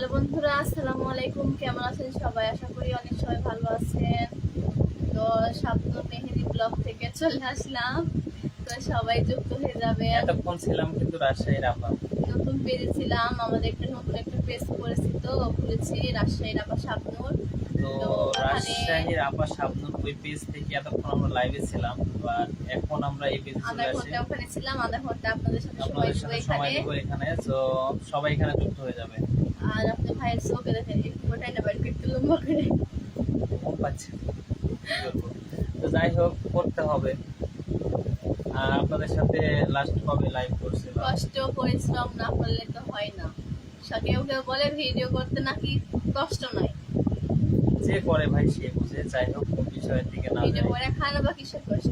Hello বন্ধুরা, আসসালামু আলাইকুম। কেমন আছেন সবাই? আশা করি অনেক সবাই ভালো আছেন। তো স্বপ্ন মেহেদি ব্লগ থেকে চলে আসলাম। তো সবাই যুক্ত হয়ে যাবেন। এতক্ষণ ছিলাম কিন্তু রাজশাহীর আপা। নতুন পেজে ছিলাম, আমাদের নতুন একটা পেজ করেছি, তো খুলেছি রাজশাহীর আপা স্বপ্নুর। তো তো ওখানে রাজশাহীর আপা শাবনূর ওই পেজ থেকে এতক্ষণ আমরা লাইভে ছিলাম, আর এখন আমরা এই পেজে আধা চলে আসি। ঘন্টা ওখানে ছিলাম, আধা ঘন্টা আপনাদের সাথে সময় আপনাদের দিব সাথে এখানে। সময় দিব এখানে, তো সবাই এখানে যুক্ত হয়ে যাবে। আর আপনার ভাইয়ের চোখে দেখেন ওটাই না, বাড়ি একটু লম্বা করে ঘুম পাচ্ছে, কি করবো? তো যাই হোক, করতে হবে। আর আপনাদের সাথে লাস্ট কবে লাইভ করছিলাম? কষ্ট পরিশ্রম না করলে তো হয় না। কেউ কেউ বলে ভিডিও করতে নাকি কষ্ট নয়, যে করে ভাই সে বুঝে। যাই হোক, কোন বিষয়ের দিকে না ভিডিও যাই। করে খায় না বা কিসের কষ্ট।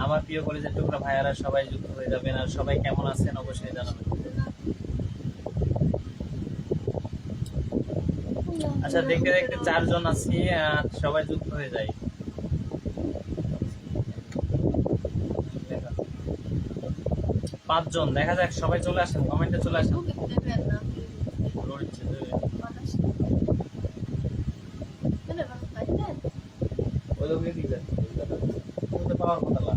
আমার প্রিয় কলেজের টুকরা ভাইয়ারা সবাই যুক্ত হয়ে যাবেন, আর সবাই কেমন আছেন অবশ্যই জানাবেন। আচ্ছা, দেখতে দেখতে 4 জন আছি, সবাই যুক্ত হয়ে যায়। 5 জন, দেখা যাক, সবাই চলে আসেন, কমেন্টে চলে আসেন। দেখবেন না পাওয়ার কথা না।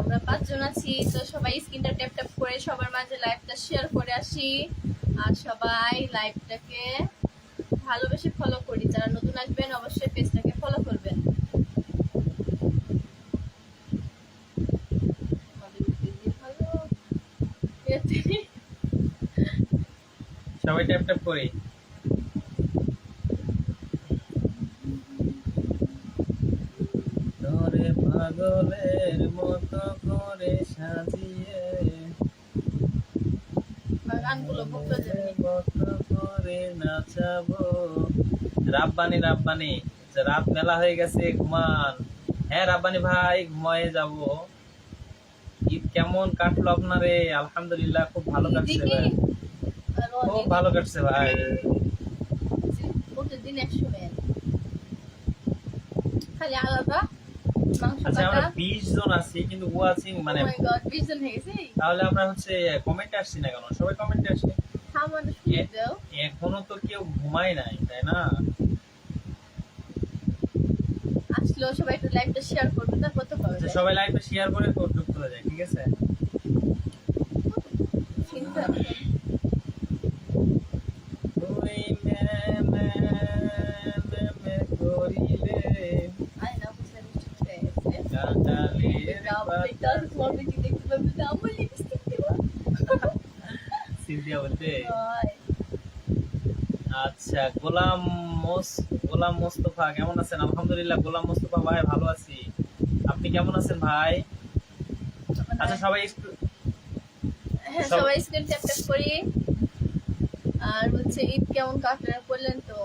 আমরা 5 জন আছি, তো সবাই স্ক্রিনটা ট্যাপ ট্যাপ করে সবার মাঝে লাইভটা শেয়ার করে আসি। আর সবাই লাইভটাকে ভালোবেসে ফলো করি। যারা নতুন আসবেন অবশ্যই পেজটাকে ফলো করবেন। সবাই ট্যাপ ট্যাপ করি। ধরে পাগলের মতো করে সাজিয়ে গানগুলো বুকটা জানি মতো করে নাচাবো। রাব্বানি রাব্বানি, রাত মেলা হয়ে গেছে, ঘুমান। হ্যাঁ রাব্বানি ভাই, ঘুমায়ে যাব। ঈদ কেমন কাটলো আপনারে? আলহামদুলিল্লাহ, খুব ভালো কাটছে ভাই, খুব ভালো কাটছে ভাই। প্রতিদিন 100 মেন খালি আলাদা মাংস আচ্ছা, কাটা। আমরা 20 জন আছি কিন্তু ওয়াচিং মানে, ও মাই গড, 20 জন হয়ে গেছে। তাহলে আমরা হচ্ছে কমেন্টে আসছি না কেন? সবাই কমেন্টে আসি। সামান্য শুনে দাও। এখনো তো কেউ ঘুমায় নাই, তাই না? আসলো সবাই একটু লাইভটা শেয়ার করবে, তারপর তো পাবে। আচ্ছা, সবাই লাইভে শেয়ার করে যুক্ত হয়ে যায়, ঠিক আছে? চিন্তা তুই মে মে মে মে করিলে আই না বুঝতে পারছি। কাটালের পাতা। তোমাকে কি দেখতে পাবে না, আমার লিপস্টিক দিব। সিনথিয়া বলতে। আচ্ছা, গোলাম মোস্তফা কেমন আছেন? আলহামদুলিল্লাহ, গোলাম মোস্তফা ভাই ভালো আছি। আপনি কেমন আছেন ভাই? আচ্ছা, সবাই হ্যাঁ, সবাই স্ক্রিন ট্যাপ ট্যাপ করি। আর হচ্ছে ঈদ কেমন কাটলো বললেন তো।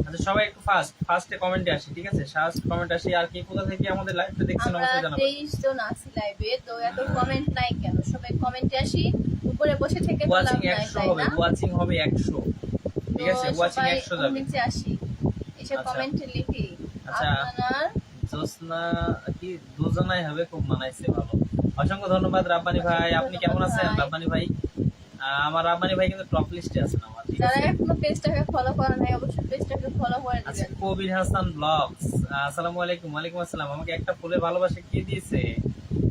আচ্ছা, সবাই একটু ফার্স্টে কমেন্টে আসি, ঠিক আছে? ফার্স্ট কমেন্ট আসি। আর কি কোথা থেকে আমাদের লাইভটা দেখছেন আমরা অবশ্যই জানাবেন। 23 জন আছি লাইভে, তো এত কমেন্ট নাই কেন? সবাই কমেন্টে আসি, উপরে বসে থেকে তো ওয়াচিং লাভ নাই, 100 তাই হবে, না? ওয়াচিং হবে 100, ঠিক আছে? তো ওয়াচিং সবাই 100 যাবে। নিচে আসি, এসে আচ্ছা। কমেন্টে লিখি আচ্ছা, আপনার। জোসনা কি দুজনাই হবে, খুব মানাইছে, ভালো। অসংখ্য ধন্যবাদ রাব্বানি ভাই। আপনি কেমন আছেন রাব্বানি ভাই? আমার রাব্বানি ভাই কিন্তু টপ লিস্টে আছেন আমার, ঠিক যারা আছে? এখনো পেজটাকে ফলো করেন নাই অবশ্যই পেজটাকে ফলো করে আচ্ছা, দিবেন। কবির হাসান ব্লগস, আসসালামু আলাইকুম। ওয়ালাইকুম আসসালাম। আমাকে একটা ফুলের ভালোবাসা কে দিয়েছে?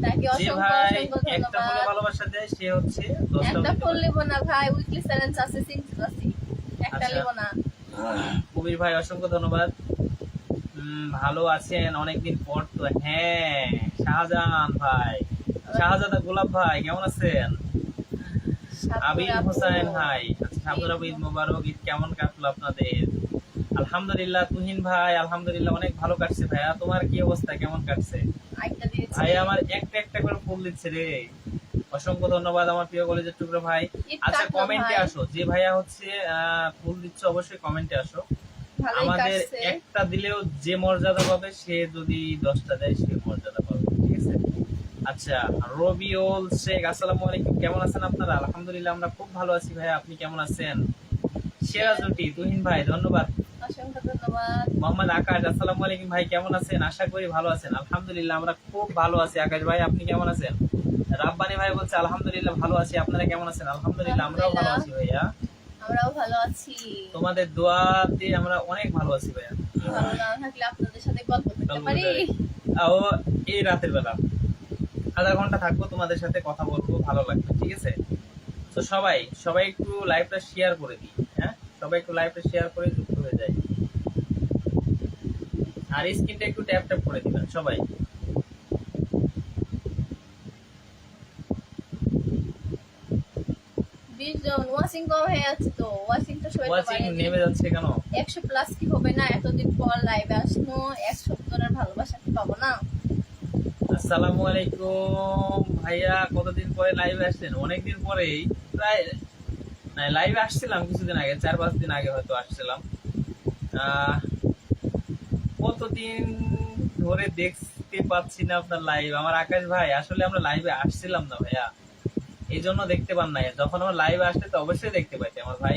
তাকে যে অসংখ্য ভাই অসংখ্য একটা ফুলের ধন্যবাদ। ভালোবাসা দেয় সে হচ্ছে 10টা একটা দিতে ফুল পারে। নিব না ভাই, উইকলি চ্যালেঞ্জ আছে, সিঙ্গেল আছে, একটা আচ্ছা। নিব না। কবির ভাই অসংখ্য ধন্যবাদ। ভালো আছেন অনেকদিন পর তো। হ্যাঁ, শাহজাহান ভাই, শাহজাদা গোলাপ ভাই কেমন আছেন? আবির হোসেন ভাই, আচ্ছা, সাবুর আবু, ঈদ মোবারক। ঈদ কেমন কাটলো আপনাদের? আলহামদুলিল্লাহ। তুহিন ভাই, আলহামদুলিল্লাহ, অনেক ভালো কাটছে। ভাইয়া তোমার কি অবস্থা, কেমন কাটছে? আরেকটা দিয়েছি। ভাই আমার একটা একটা করে ফুল দিচ্ছে রে। অসংখ্য ধন্যবাদ আমার প্রিয় কলেজের টুকরো ভাই। ঈদ আচ্ছা, কাটলো কমেন্টে ভাই। আসো, যে ভাইয়া হচ্ছে ফুল দিচ্ছে অবশ্যই কমেন্টে আসো। ভালোই আমাদের কাটছে। একটা দিলেও যে মর্যাদা পাবে, সে যদি 10টা দেয় সে মর্যাদা পাবে, ঠিক আছে? আচ্ছা, রবিউল শেখ, আসসালামু আলাইকুম। কেমন আছেন আপনারা? আলহামদুলিল্লাহ, আমরা খুব ভালো আছি ভাই। আপনি কেমন আছেন? সেরা জুটি তুহিন ভাই, ধন্যবাদ। অসংখ্য অসংখ্য ধন্যবাদ। মোহাম্মদ আকাশ, আসসালামু আলাইকুম ভাই, কেমন আছেন? আশা করি ভালো আছেন। আলহামদুলিল্লাহ আমরা খুব ভালো আছি। আকাশ ভাই আপনি কেমন আছেন? রাব্বানি ভাই বলছে আলহামদুলিল্লাহ ভালো আছি, আপনারা কেমন আছেন? আলহামদুলিল্লাহ আমরাও ভালো আছি ভাইয়া, আমরাও ভালো আছি। তোমাদের দোয়াতে আমরা অনেক ভালো আছি ভাইয়া। ভালো না থাকলে আপনাদের সাথে গল্প করতে পারি। ও এই রাতের বেলা আধা ঘন্টা থাকবো তোমাদের সাথে কথা বলবো, ভালো লাগবে, ঠিক আছে? তো সবাই সবাই একটু লাইভটা শেয়ার করে দিই, হ্যাঁ সবাই একটু লাইভটা শেয়ার করে যুক্ত হয়ে যায়, আর স্ক্রিনটা একটু ট্যাপ ট্যাপ করে দিবেন সবাই। 20 জন ওয়াচিং কম হয়ে যাচ্ছে, তো ওয়াচিংটা সবাই ওয়াচিং নেমে যাচ্ছে কেন? 100 প্লাস কি হবে না? এতদিন পর লাইভে আসনো, 100 জনের ভালোবাসা কি পাবো না? আসসালামু আলাইকুম ভাইয়া, কতদিন পরে লাইভে আসছেন? অনেকদিন পরেই, প্রায় লাইভে আসছিলাম কিছুদিন আগে, 4-5 দিন আগে হয়তো আসছিলাম। কতদিন ধরে দেখতে পাচ্ছি না আপনার লাইভ। আমার আকাশ ভাই আসলে আমরা লাইভে আসছিলাম না ভাইয়া, এই জন্য দেখতে পান নাই। যখন আমার লাইভে আসলে তো অবশ্যই দেখতে পাইতে। আমার ভাই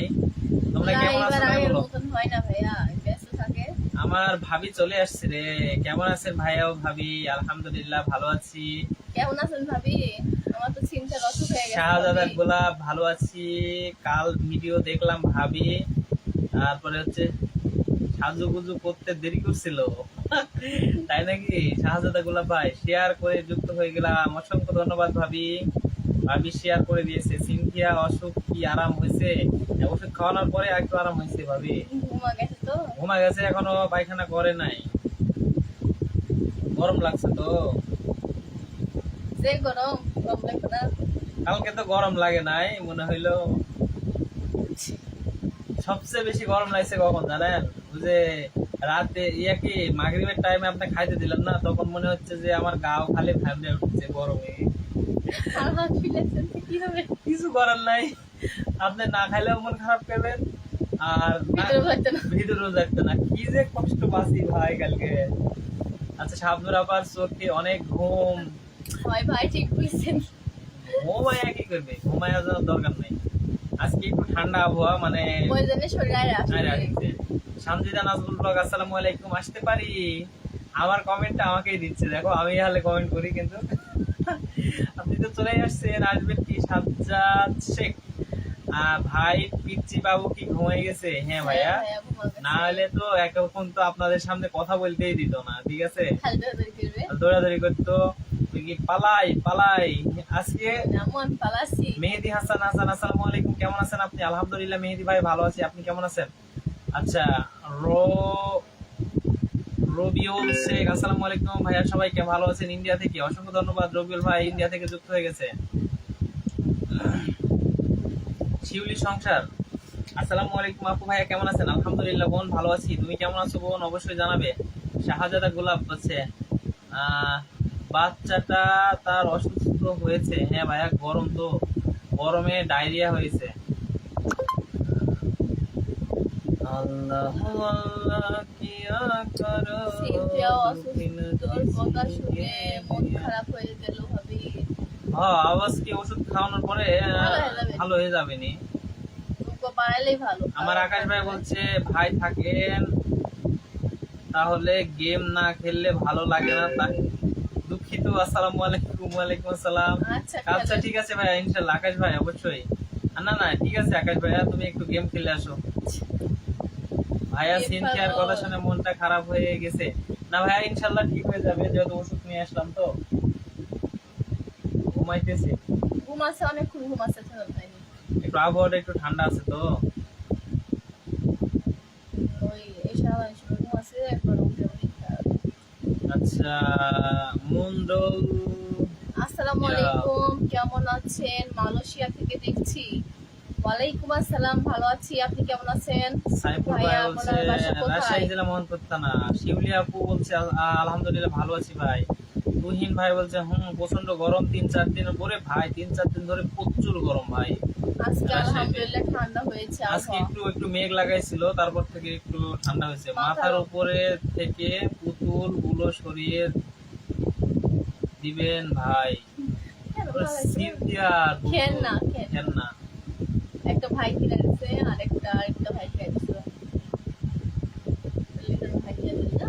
তোমরা কেমন আছো না বলো? হয় না ভাইয়া, ব্যস্ত থাকে। আমার ভাবি চলে আসছে রে, কেমন আছেন ভাইয়া ও ভাবি? আলহামদুলিল্লাহ ভালো আছি। কেমন আছেন ভাবি? আমার তো চিন্তা অসুখ হয়ে গেছে। শাহজাদার গোলাপ ভালো আছি, কাল ভিডিও দেখলাম ভাবি, তারপরে হচ্ছে সাজুগুজু করতে দেরি করছিল তাই নাকি? শাহজাদা গোলাপ ভাই শেয়ার করে যুক্ত হয়ে গেলাম, অসংখ্য ধন্যবাদ ভাবি। ভাবি শেয়ার করে দিয়েছে। সিনথিয়া, অসুখ কি আরাম হয়েছে? ওষুধ খাওয়ানোর পরে একটু আরাম হয়েছে ভাবি। ঘুমা গেছে তো? ঘুমা গেছে, এখনো পায়খানা করে নাই, গরম লাগছে তো। যে গরম গরম লাগবে না? কালকে তো গরম লাগে নাই, মনে হইলো সবচেয়ে বেশি গরম লাগছে কখন জানেন? ওই যে রাতে কি মাগরিবের টাইমে আপনি খাইতে দিলেন না, তখন মনে হচ্ছে যে আমার গাও খালি ঠান্ডা উঠছে গরমে। আর হাত ফিলেছেন কি হবে? কিছু করার নাই, আপনি না খাইলেও মন খারাপ করবেন, আর ভিতরেও যাচ্ছে না। কি যে কষ্ট পাচ্ছি ভাই কালকে। আচ্ছা শাবনুর আপার চোখে অনেক ঘুম হয় ভাই, ঠিক বলেছেন। ঘুমায়া কি করবে, ঘুমায়া যাওয়ার দরকার নাই। আজকে একটু ঠান্ডা আবহাওয়া, মানে ওই জন্য শরীরে আসছে। শামজিদা নাজমুল ব্লগ, আসসালামু আলাইকুম, আসতে পারি? আমার কমেন্টটা আমাকেই দিচ্ছে, দেখো আমি হালে কমেন্ট করি কিন্তু আপনি তো চলে আসছেন, আসবেন কি? সাজ্জাদ শেখ ভাই, পিচ্চি বাবু কি ঘুমাই গেছে? হ্যাঁ ভাইয়া, না হলে তো এখন তো আপনাদের সামনে কথা বলতেই দিত না, ঠিক আছে? দৌড়াদৌড়ি করতো, পালাই পালাই। আজকে মেহেদি হাসান, আসসালামু আলাইকুম, কেমন আছেন আপনি? আলহামদুলিল্লাহ মেহেদি ভাই ভালো আছি, আপনি কেমন আছেন? আচ্ছা রবিউল শেখ, আসসালামু আলাইকুম ভাইয়া, সবাই কে ভালো আছেন? ইন্ডিয়া থেকে অসংখ্য ধন্যবাদ রবিউল ভাই, ইন্ডিয়া থেকে যুক্ত হয়ে গেছে। শিউলি সংসার, আসসালামু আলাইকুম আপু ভাইয়া, কেমন আছেন? আলহামদুলিল্লাহ বোন ভালো আছি, তুমি কেমন আছো বোন? অবশ্যই জানাবে। শাহজাদা গোলাপ বলছে বাচ্চাটা তার অসুস্থ হয়েছে। হ্যাঁ ভাইয়া, গরম তো, গরমে ডায়রিয়া হয়েছে। আল্লাহ আল্লাহ কিয়া করো, আওয়াজ কি ওষুধ খাওয়ানোর পরে ভালো হয়ে যাবে নি? আমার আকাশ ভাই বলছে ভাই থাকেন তাহলে গেম না খেললে ভালো লাগে না, তাই দুঃখিত। আসসালামু আলাইকুম। ওয়ালাইকুম আসসালাম। আচ্ছা ঠিক আছে ভাইয়া, ইনশাল্লাহ আকাশ ভাই অবশ্যই। না না ঠিক আছে আকাশ ভাইয়া, তুমি একটু গেম খেলে আসো। ভাইয়া সিনথিয়ার কথা শুনে মনটা খারাপ হয়ে গেছে। না ভাইয়া ইনশাল্লাহ ঠিক হয়ে যাবে, যেহেতু ওষুধ নিয়ে আসলাম তো। ঘুমাইতেছে, ঘুমাচ্ছে, অনেকক্ষণ ঘুমাচ্ছে, একটু আবহাওয়াটা একটু ঠান্ডা আছে তো। আচ্ছা মন্ডল, আসসালামু আলাইকুম, কেমন আছেন? মালয়েশিয়া থেকে দেখছি। ওয়ালাইকুম আসসালাম, ভালো আছি, আপনি কেমন আছেন? সাইফুল ভাই বলছে রাজশাহী জেলা মোহনপুর থানা। শিউলি আপু বলছে আলহামদুলিল্লাহ ভালো আছি ভাই। তুহিন ভাই বলছে প্রচন্ড গরম 3-4 দিন পরে ভাই, 3-4 দিন ধরে প্রচুর গরম ভাই। আজকে আলহামদুলিল্লাহ ঠান্ডা হয়েছে, আজকে একটু মেঘ লাগাইছিল, তারপর থেকে একটু ঠান্ডা হয়েছে। মাথার উপরে থেকে পুতুল গুলো সরিয়ে দিবেন ভাই। একটা ভাই কিনে দিচ্ছে, আরেকটা ভাই কিনে দিচ্ছে। না?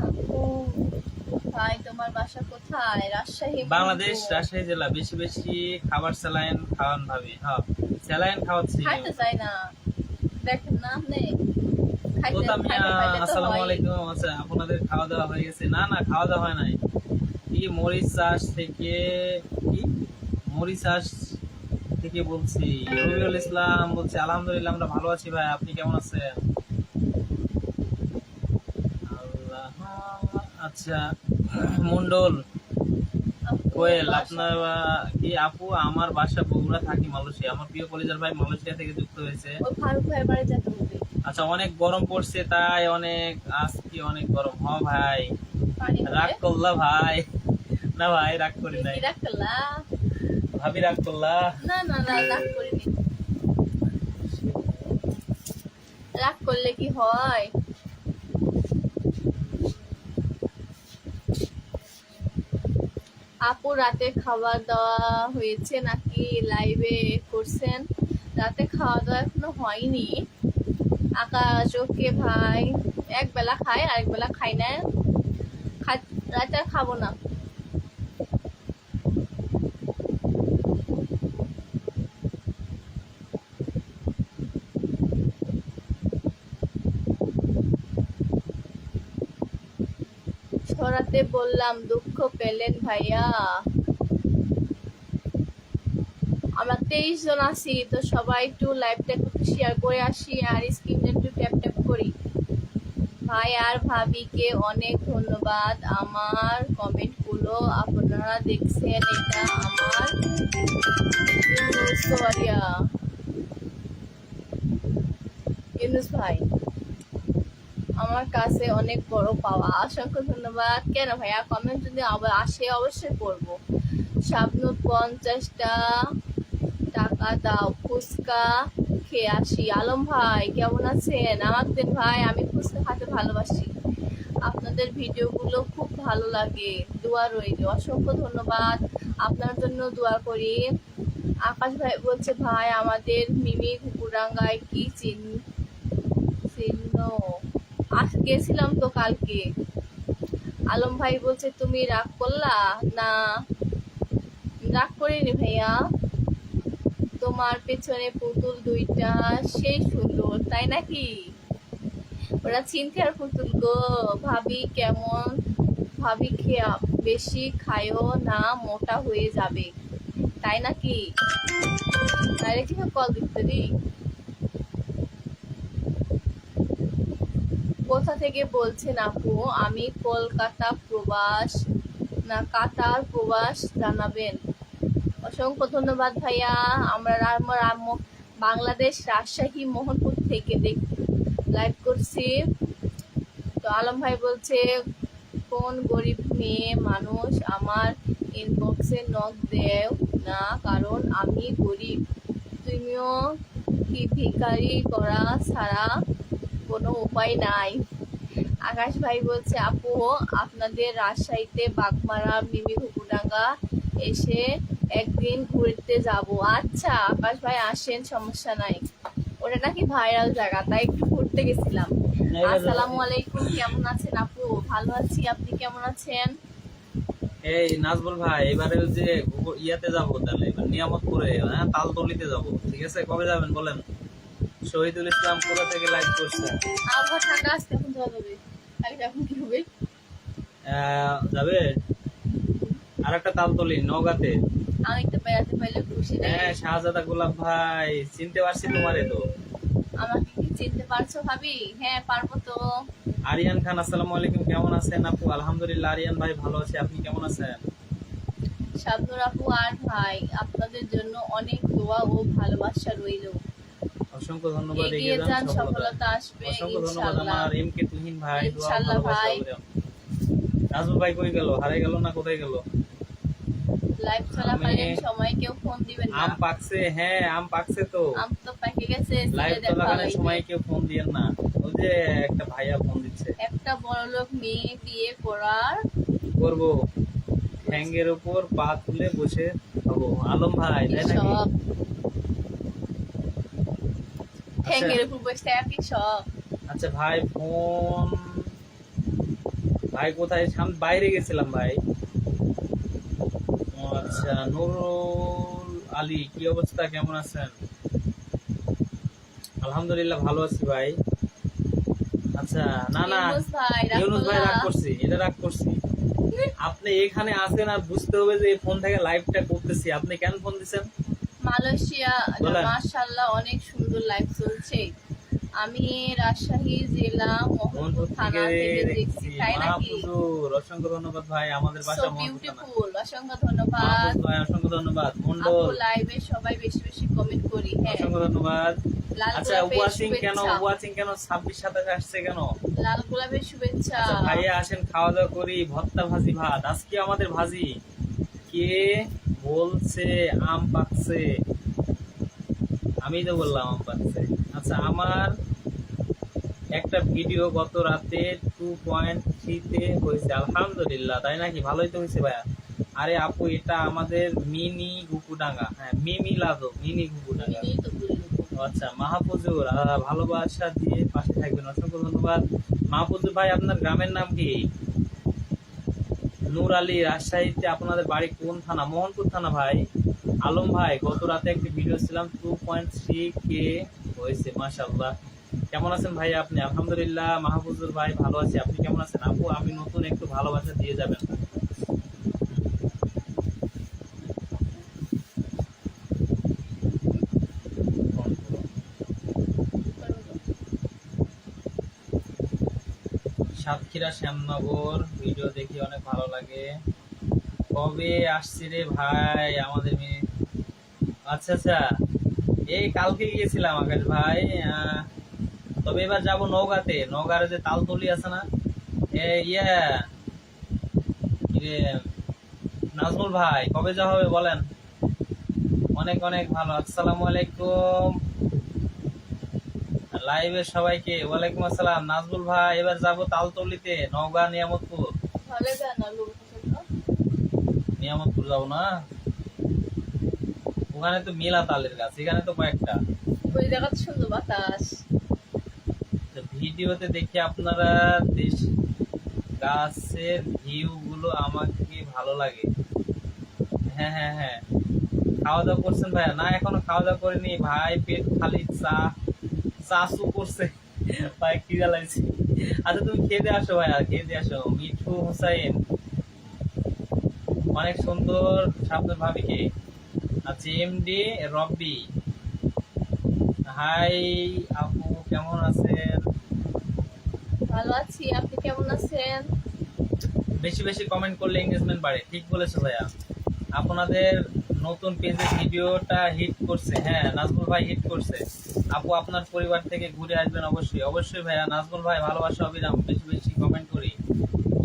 ভাই তোমার বাসা কোথায়? রাজশাহী? বাংলাদেশ, মধুপুর। রাজশাহী জেলা। বেশি বেশি খাবার স্যালাইন খাওয়ান ভাবি। হ্যাঁ, স্যালাইন খাওয়াচ্ছি। খাইতে চাই না, দেখেন না আপনি খাইতে তোতা মিয়া, খাইতে পাইলে তো আসসালামু হয়। আলাইকুম। আচ্ছা, আপনাদের খাওয়া দাওয়া হয়ে গেছে? না না, খাওয়া দাওয়া হয় নাই। কি মরিচ চাষ থেকে, কি মরিচ চাষ থেকে বলছি। রবিউল ইসলাম বলছি, আলহামদুলিল্লাহ আমরা ভালো আছি ভাই, আপনি কেমন আছেন? আল্লাহ। আচ্ছা, মন্ডল কোয়েল, আপনার কি আপু? আমার বাসা বগুড়া, থাকি মালয়েশিয়া। আমার প্রিয় কলিজার ভাই মালয়েশিয়া থেকে যুক্ত হয়েছে। ওই ফারুক ভাইয়ের বাড়ি যেতে হবে। আচ্ছা, অনেক গরম পড়ছে তাই অনেক, আজকে অনেক গরম। হ ভাই, পানি রাগ করলা ভাই? না ভাই, রাগ করি নাই। রাগ করলা? ভাবি রাগ করলা? না না না, রাগ করিনি। রাগ করলে কি হয়? আপু রাতে খাওয়া দাওয়া হয়েছে নাকি লাইভে করছেন? রাতে খাওয়া দাওয়া এখনো হয়নি। আকাশ ওকে ভাই, এক বেলা খাই আরেক বেলা খাই না। রাতে আর খাবো না। ছড়াতে বললাম, দুঃখ পেলেন ভাইয়া? আমরা 23 জন আছি, তো সবাই একটু লাইভটা একটু শেয়ার করে আসি আর স্ক্রিনে একটু ট্যাপ ট্যাপ করি। ভাই আর ভাবিকে অনেক ধন্যবাদ আমার কমেন্টগুলো আপনারা দেখছেন। এটা আমার ইউনুস ভাই আমার কাছে অনেক বড় পাওয়া। অসংখ্য ধন্যবাদ। কেন ভাইয়া, কমেন্ট যদি আবার আসে অবশ্যই পড়বো। শাবনুর 50টা টাকা দাও, ফুচকা খেয়ে আসি। আলম ভাই কেমন আছেন? আমাকে দেন ভাই, আমি ফুচকা খেতে ভালোবাসি। আপনাদের ভিডিওগুলো খুব ভালো লাগে, দোয়া রইল। অসংখ্য ধন্যবাদ, আপনার জন্য দোয়া করি। আকাশ ভাই বলছে, ভাই আমাদের মিমি ঘুপুরাঙ্গায় কি চিহ্ন? গেছিলাম তো কালকে। আলম ভাই বলছে, তুমি রাগ করলা? না, রাগ করিনি ভাইয়া। তোমার পেছনে পুতুল দুইটা সেই সুন্দর, তাই নাকি? ওরা চিন্তার পুতুল গো। ভাবি কেমন? ভাবি খেয়া বেশি খায়ও না, মোটা হয়ে যাবে, তাই নাকি? তাইলে কি কল দিতে দি? কোথা থেকে বলছেন আপু? আমি কলকাতা প্রবাস না কাতার প্রবাস জানাবেন। অসংখ্য ধন্যবাদ ভাইয়া। আমরা বাংলাদেশ রাজশাহী মোহনপুর থেকে লাইভ করছি। তো আলম ভাই বলছে, কোন গরিব মেয়ে মানুষ আমার ইনবক্সে নক দেও না, কারণ আমি গরিব। তুমিও কি ভিখারি করা ছাড়া কোনো উপায় নাই? আকাশ ভাই বলছে, আপু আপনাদের রাজশাহীতে বাগমারা মিমি ঘুপুডাঙ্গা এসে একদিন ঘুরতে যাব। আচ্ছা আকাশ ভাই আসেন, সমস্যা নাই। ওটা নাকি ভাইরাল জায়গা, তাই একটু ঘুরতে গেছিলাম। আসসালামু আলাইকুম, কেমন আছেন আপু? ভালো আছি, আপনি কেমন আছেন? এই নাজবুল ভাই, এবারে যে ইয়াতে যাবো, তাহলে এবার নিয়ামতপুরে, হ্যাঁ, তালতলিতে যাবো। ঠিক আছে, কবে যাবেন বলেন? শহীদুল ইসলাম কোথা থেকে লাইভ করছেন? আবহাওয়া ঠান্ডা, আজকে এখন যাওয়া যাবে, কালকে এখন কি হবে? যাবে আর একটা তালতলি নওগাঁতে। আমি তো বেড়াতে পাইলে খুশি। হ্যাঁ, শাহজাদা গোলাপ ভাই, চিনতে পারছি তোমারে তো। আমাকে কি চিনতে পারছো ভাবি? হ্যাঁ পারবো তো। আরিয়ান খান, আসসালামু আলাইকুম, কেমন আছেন আপু? আলহামদুলিল্লাহ আরিয়ান ভাই ভালো আছে, আপনি কেমন আছেন? শাবনুর আপু আর ভাই, আপনাদের জন্য অনেক দোয়া ও ভালোবাসা রইল। অসংখ্য ধন্যবাদ। এগিয়ে যান, সফলতা আসবে অসংখ্য ধন্যবাদ ইনশাআল্লাহ। আমার এম কে তুহিন ভাই। ইনশাআল্লাহ ভাই। নাজমুল ভাই কই গেল? হারাই গেল না কোথায় গেল? লাইভ চলাকালীন সময় কেউ ফোন দিবেন না। আম পাকছে? হ্যাঁ, আম পাকছে তো। আম তো পেকে গেছে। লাইভ চলাকালীন সময় কেউ ফোন দিয়েন না। ওই যে একটা ভাইয়া ফোন দিচ্ছে। একটা বড়লোক মেয়ে বিয়ে করার করব, ঠ্যাঙ্গের উপর পা তুলে বসে হবো। আলম ভাই, তাই নাকি? সব ঠ্যাঙ্গের উপর বসে আর কি সব। আচ্ছা ভাই, ফোন ভাই কোথায়? বাইরে গেছিলাম ভাই। ও আচ্ছা, নুরুল আলী, কি অবস্থা, কেমন আছেন? আলহামদুলিল্লাহ ভালো আছি ভাই। আচ্ছা, না না, ইউনুস ভাই রাগ ইউনুস ভাই রাগ করলা? করছি, এটা রাগ করছি। আপনি এখানে আছেন আর বুঝতে হবে যে ফোন থেকে লাইভটা করতেছি, আপনি কেন ফোন দিচ্ছেন? মালয়েশিয়া বলেন। মাশাআল্লাহ অনেক সুন্দর লাইভ চলছে। আমি রাজশাহী জেলা মোহনপুর থানা থেকে দেখছি, তাই নাকি? মাহফুজুর, অসংখ্য ধন্যবাদ ভাই, আমাদের সো বাসা মোহনপুর থানা। বিউটিফুল, অসংখ্য ধন্যবাদ। মাহফুজ ভাই অসংখ্য ধন্যবাদ। আপু মন্ডল লাইভে সবাই বেশি বেশি কমেন্ট করি। হ্যাঁ, অসংখ্য ধন্যবাদ। লাল আচ্ছা, গোলাপের ওয়াচিং কেন, শুভেচ্ছা। ওয়াচিং কেন 26-27 আসছে কেন? লাল গোলাপের শুভেচ্ছা। আচ্ছা ভাইয়া আসেন, খাওয়া দাওয়া করি। ভর্তা ভাজি ভাত, আজকে আমাদের ভাজি। কে বলছে আম পাকছে? আমি তো বললাম আম পাকছে। আচ্ছা, আমার একটা ভিডিও গত রাতে 2.3 হয়েছে, আলহামদুলিল্লাহ। তাই নাকি? ভালোই তো হয়েছে ভাইয়া। আরে আপু, এটা আমাদের মিনি গুকুডাঙ্গা। হ্যাঁ, মিমি লাদো, মিনি গুকুডাঙ্গা। মিনি তো বললো। আচ্ছা মাহফুজুর, ভালোবাসা দিয়ে পাশে থাকবেন, অসংখ্য ধন্যবাদ। মাহফুজুর ভাই, আপনার গ্রামের নাম কি? নূর আলী, রাজশাহীতে আপনাদের বাড়ি কোন থানা? মোহনপুর থানা ভাই। আলম ভাই, গত রাতে একটি ভিডিও ছিলাম, 2.3K হয়েছে, মাশাআল্লাহ। কেমন আছেন ভাই আপনি? আলহামদুলিল্লাহ মাহফুজুর ভাই, ভালো আছি। আপনি কেমন আছেন? আপু, আমি নতুন, একটু ভালোবাসা দিয়ে যাবেন। সাতক্ষীরা শ্যামনগর, ভিডিও দেখি অনেক ভালো লাগে। কবে আসছি রে ভাই আমাদের মেয়ে? আচ্ছা আচ্ছা, এই কালকে গিয়েছিলাম আকাশ ভাই। তবে এবার যাব নওগাঁতে। নওগাঁর যে তালতলি আছে না, ইয়ে, নাজমুল ভাই, কবে যাওয়া হবে বলেন? অনেক অনেক ভালো। আসসালামু আলাইকুম লাইভে সবাইকে। ওয়ালাইকুম আসসালাম। নাজমুল ভাই, এবার যাব তালতলিতে, নওগাঁ নিয়ামতপুর। ভালো যায় না লোক। নিয়ামতপুর যাবো না, ওখানে তো মেলা তালের গাছ, এখানে তো কয়েকটা। ওই জায়গা সুন্দর বাতাস। তো ভিডিওতে দেখি আপনারা দেশ গাছের ভিউ গুলো আমাকে ভালো লাগে। হ্যাঁ হ্যাঁ হ্যাঁ, খাওয়া দাওয়া করছেন ভাইয়া? না, এখনো খাওয়া দাওয়া করিনি ভাই, পেট খালি। চাচু করছে ভাই, কি জ্বালাইছে। আচ্ছা, তুমি খেয়ে দিয়ে আসো ভাইয়া, খেয়ে দিয়ে আসো। মিঠু হুসাইন, অনেক সুন্দর সামনের ভাবিকে। আচ্ছা, এমডি রব্বি, হাই আপু, কেমন আছেন? ভালো আছি, আপনি কেমন আছেন? বেশি বেশি কমেন্ট করলে এঙ্গেজমেন্ট বাড়ে। ঠিক বলেছো ভাইয়া, আপনাদের নতুন পেজের ভিডিওটা হিট করছে। হ্যাঁ, নাজমুল ভাই হিট করছে। আপু, আপনার পরিবার থেকে ঘুরে আসবেন অবশ্যই। অবশ্যই ভাইয়া। নাজমুল ভাই, ভালোবাসা অবিরাম, বেশি বেশি কমেন্ট করি।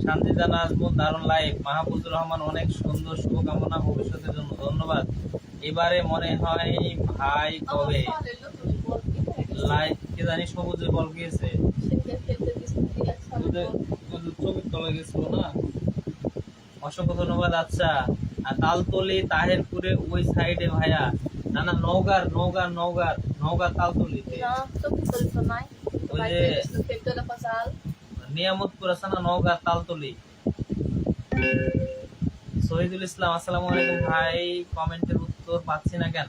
শান্তিদা নাজমুল, দারুণ লাইভ। মাহফুজুর রহমান, অনেক সুন্দর, শুভকামনা ভবিষ্যতের জন্য, ধন্যবাদ। এবারে মনে হয় ভাই কবে লাইভ, কে জানি সবুজের বল গিয়েছে, চোখের তলে গেছিল না। অসংখ্য ধন্যবাদ। আচ্ছা, আর তালতলি তাহেরপুরে ওই সাইডে ভাইয়া? না না, নওগাঁর তালতলিতে। ওই যে নিয়ামতপুর আছে না, নওগাঁর তালতলি। শহীদুল ইসলাম, আসসালামু আলাইকুম ভাই, কমেন্টের উত্তর পাচ্ছি না কেন?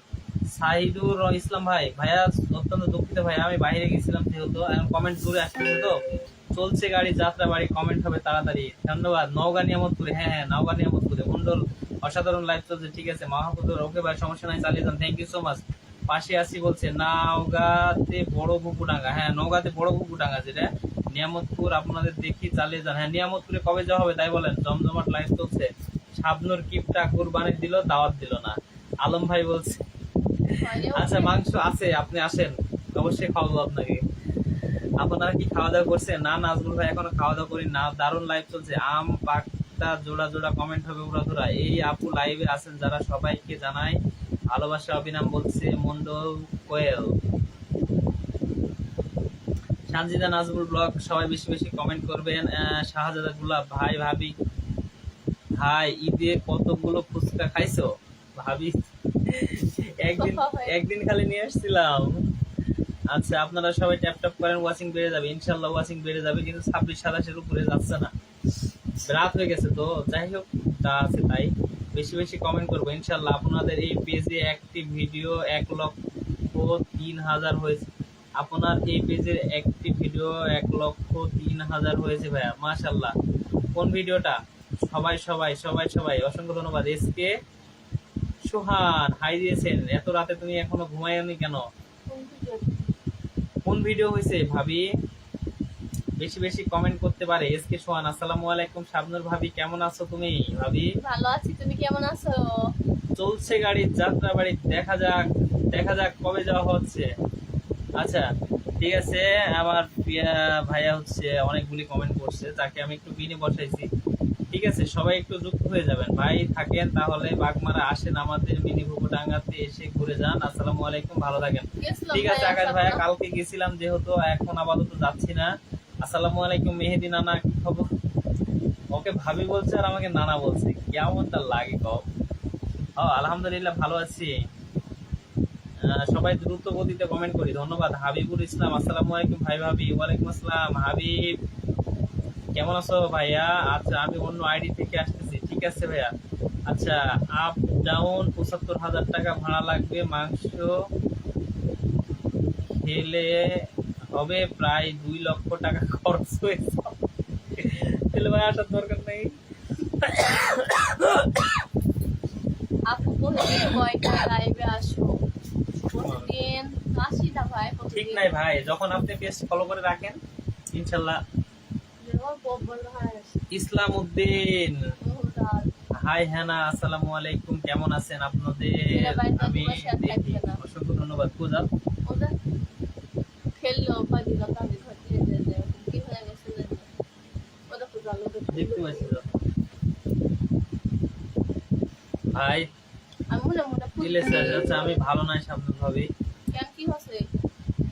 সাহিদুর ইসলাম ভাই, ভাইয়া অত্যন্ত দুঃখিত ভাই, আমি বাইরে গেছিলাম যেহেতু, এখন কমেন্ট দূরে আসতেছে তো, চলছে গাড়ি যাত্রা বাড়ি, কমেন্ট হবে তাড়াতাড়ি। ধন্যবাদ। নওগাঁ নিয়ামতপুরে, হ্যাঁ হ্যাঁ, নওগাঁ নিয়ামতপুরে। মন্ডল, অসাধারণ লাইভ চলছে। ঠিক আছে মাহফুজুর, ওকে ভাই, সমস্যা নাই, চালিয়ে যান। Thank you so much. পাশে আসি বলছে, নওগাঁতে বড় বুকুডাঙ্গা। হ্যাঁ, নওগাঁতে বড় বুকুডাঙ্গা, যেটা নিয়ামতপুর। আপনাদের দেখি, চালিয়ে যান। হ্যাঁ, নিয়ামতপুরে কবে যাওয়া হবে তাই বলেন? জমজমাট লাইভ চলছে। শাবনুর কিপটা কুরবানি দিল, দাওয়াত দিল না, আলম ভাই বলছে। আচ্ছা, মাংস আছে, আপনি আসেন, অবশ্যই খাওয়াবো আপনাকে। আপনারা কি খাওয়া দাওয়া করছেন? না, নাজমুল ভাই এখনো খাওয়া দাওয়া করি না। দারুণ লাইভ চলছে। আম পাকটা জোড়া জোড়া কমেন্ট হবে উড়াধুরা। এই আপু লাইভে আছেন যারা, সবাইকে জানাই ভালোবাসা অবিরাম, বলছে মন্ডল কোয়েল। সানজিদা নাজমুল ব্লগ, সবাই বেশি বেশি কমেন্ট করবেন। শাহজাদা গুলাব ভাই, ভাবি ভাই, ঈদে কতগুলো ফুচকা খাইছো? ভাবি একদিন খালি নিয়ে আসছিলাম। আচ্ছা, আপনারা সবাই ট্যাপ ট্যাপ করেন, ওয়াচিং বেড়ে যাবে ইনশাল্লাহ। ওয়াচিং বেড়ে যাবে, কিন্তু 26-27 উপরে যাচ্ছে না। রাত হয়ে গেছে তো, যাই হোক যা আছে তাই। বেশি বেশি কমেন্ট করবো ইনশাল্লাহ। আপনাদের এই পেজে একটি ভিডিও 1,03,000 হয়েছে। আপনার এই পেজের একটি ভিডিও 1,03,000 হয়েছে ভাইয়া, মাশাল্লাহ। কোন ভিডিওটা? সবাই সবাই সবাই সবাই অসংখ্য ধন্যবাদ। এসকে সোহান হাই দিয়েছেন। এত রাতে তুমি এখনো ঘুমায়নি কেন? কোন ভিডিও হয়েছে ভাবি? বেশি বেশি কমেন্ট করতে পারে। এসকে সোহান আসসালামু আলাইকুম। শাবনূর ভাবি কেমন আছো তুমি? ভাবি ভালো আছি, তুমি কেমন আছো? চলছে গাড়ির যাত্রা বাড়ি, দেখা যাক দেখা যাক কবে যাওয়া হচ্ছে। আচ্ছা ঠিক আছে। আমার প্রিয়া ভাইয়া হচ্ছে অনেকগুলি কমেন্ট করছে, যাকে আমি একটু বিনে বসাইছি। ঠিক আছে, সবাই একটু যুক্ত হয়ে যাবেন ভাই। থাকেন তাহলে বাগমারা আসেন, আমাদের মিনি ভুকুডাঙ্গাতে এসে ঘুরে যান। আসসালামু আলাইকুম, ভালো থাকেন। গেছিলাম ঠিক আছে ভাইয়া, আকাশ সামনে। ভাইয়া, কালকে গেছিলাম যেহেতু, এখন আপাতত যাচ্ছি না। আসসালামু আলাইকুম মেহেদি নানা, কি খবর? ওকে ভাবি বলছে আর আমাকে নানা বলছে, কেমনটা লাগে কও? ও আলহামদুলিল্লাহ ভালো আছি। সবাই দ্রুত গতিতে কমেন্ট করি। ধন্যবাদ। হাবিবুল ইসলাম আসসালামু আলাইকুম ভাই ভাবি। ওয়ালাইকুম আসসালাম হাবিব, কেমন আছো ভাইয়া? আচ্ছা আমি অন্য আইডি থেকে আসতেছি। ঠিক আছে ভাইয়া। আচ্ছা আপ ডাউন ৭৫,০০০ টাকা ভাড়া লাগবে, মাংস খেলে হবে প্রায় 2 লক্ষ টাকা খরচ হয়েছে। তাহলে ভাই আসার দরকার নেই। আপু প্রতিদিন কয়টা লাইভে আসো? প্রতিদিন আসি না ভাই, ঠিক প্রতিদিন। নাই ভাই, যখন আপনি পেজ ফলো করে রাখেন ইনশাল্লাহ। ইসলাম উদ্দিন হাই হ্যানা আসসালামু আলাইকুম, কেমন আছেন আপনাদের? আমি দেখি, অসংখ্য ধন্যবাদ। পূজা খেললো পাজিলা তাদের ঘর দিয়ে দিয়ে কি হয়ে গেছে জানি। ওটা পূজা লোক দেখতে পাচ্ছি তো ভাই আমি মনে মনে দিলে স্যার। আচ্ছা আমি ভালো নাই সামনে ভাবি। কেন কি হচ্ছে?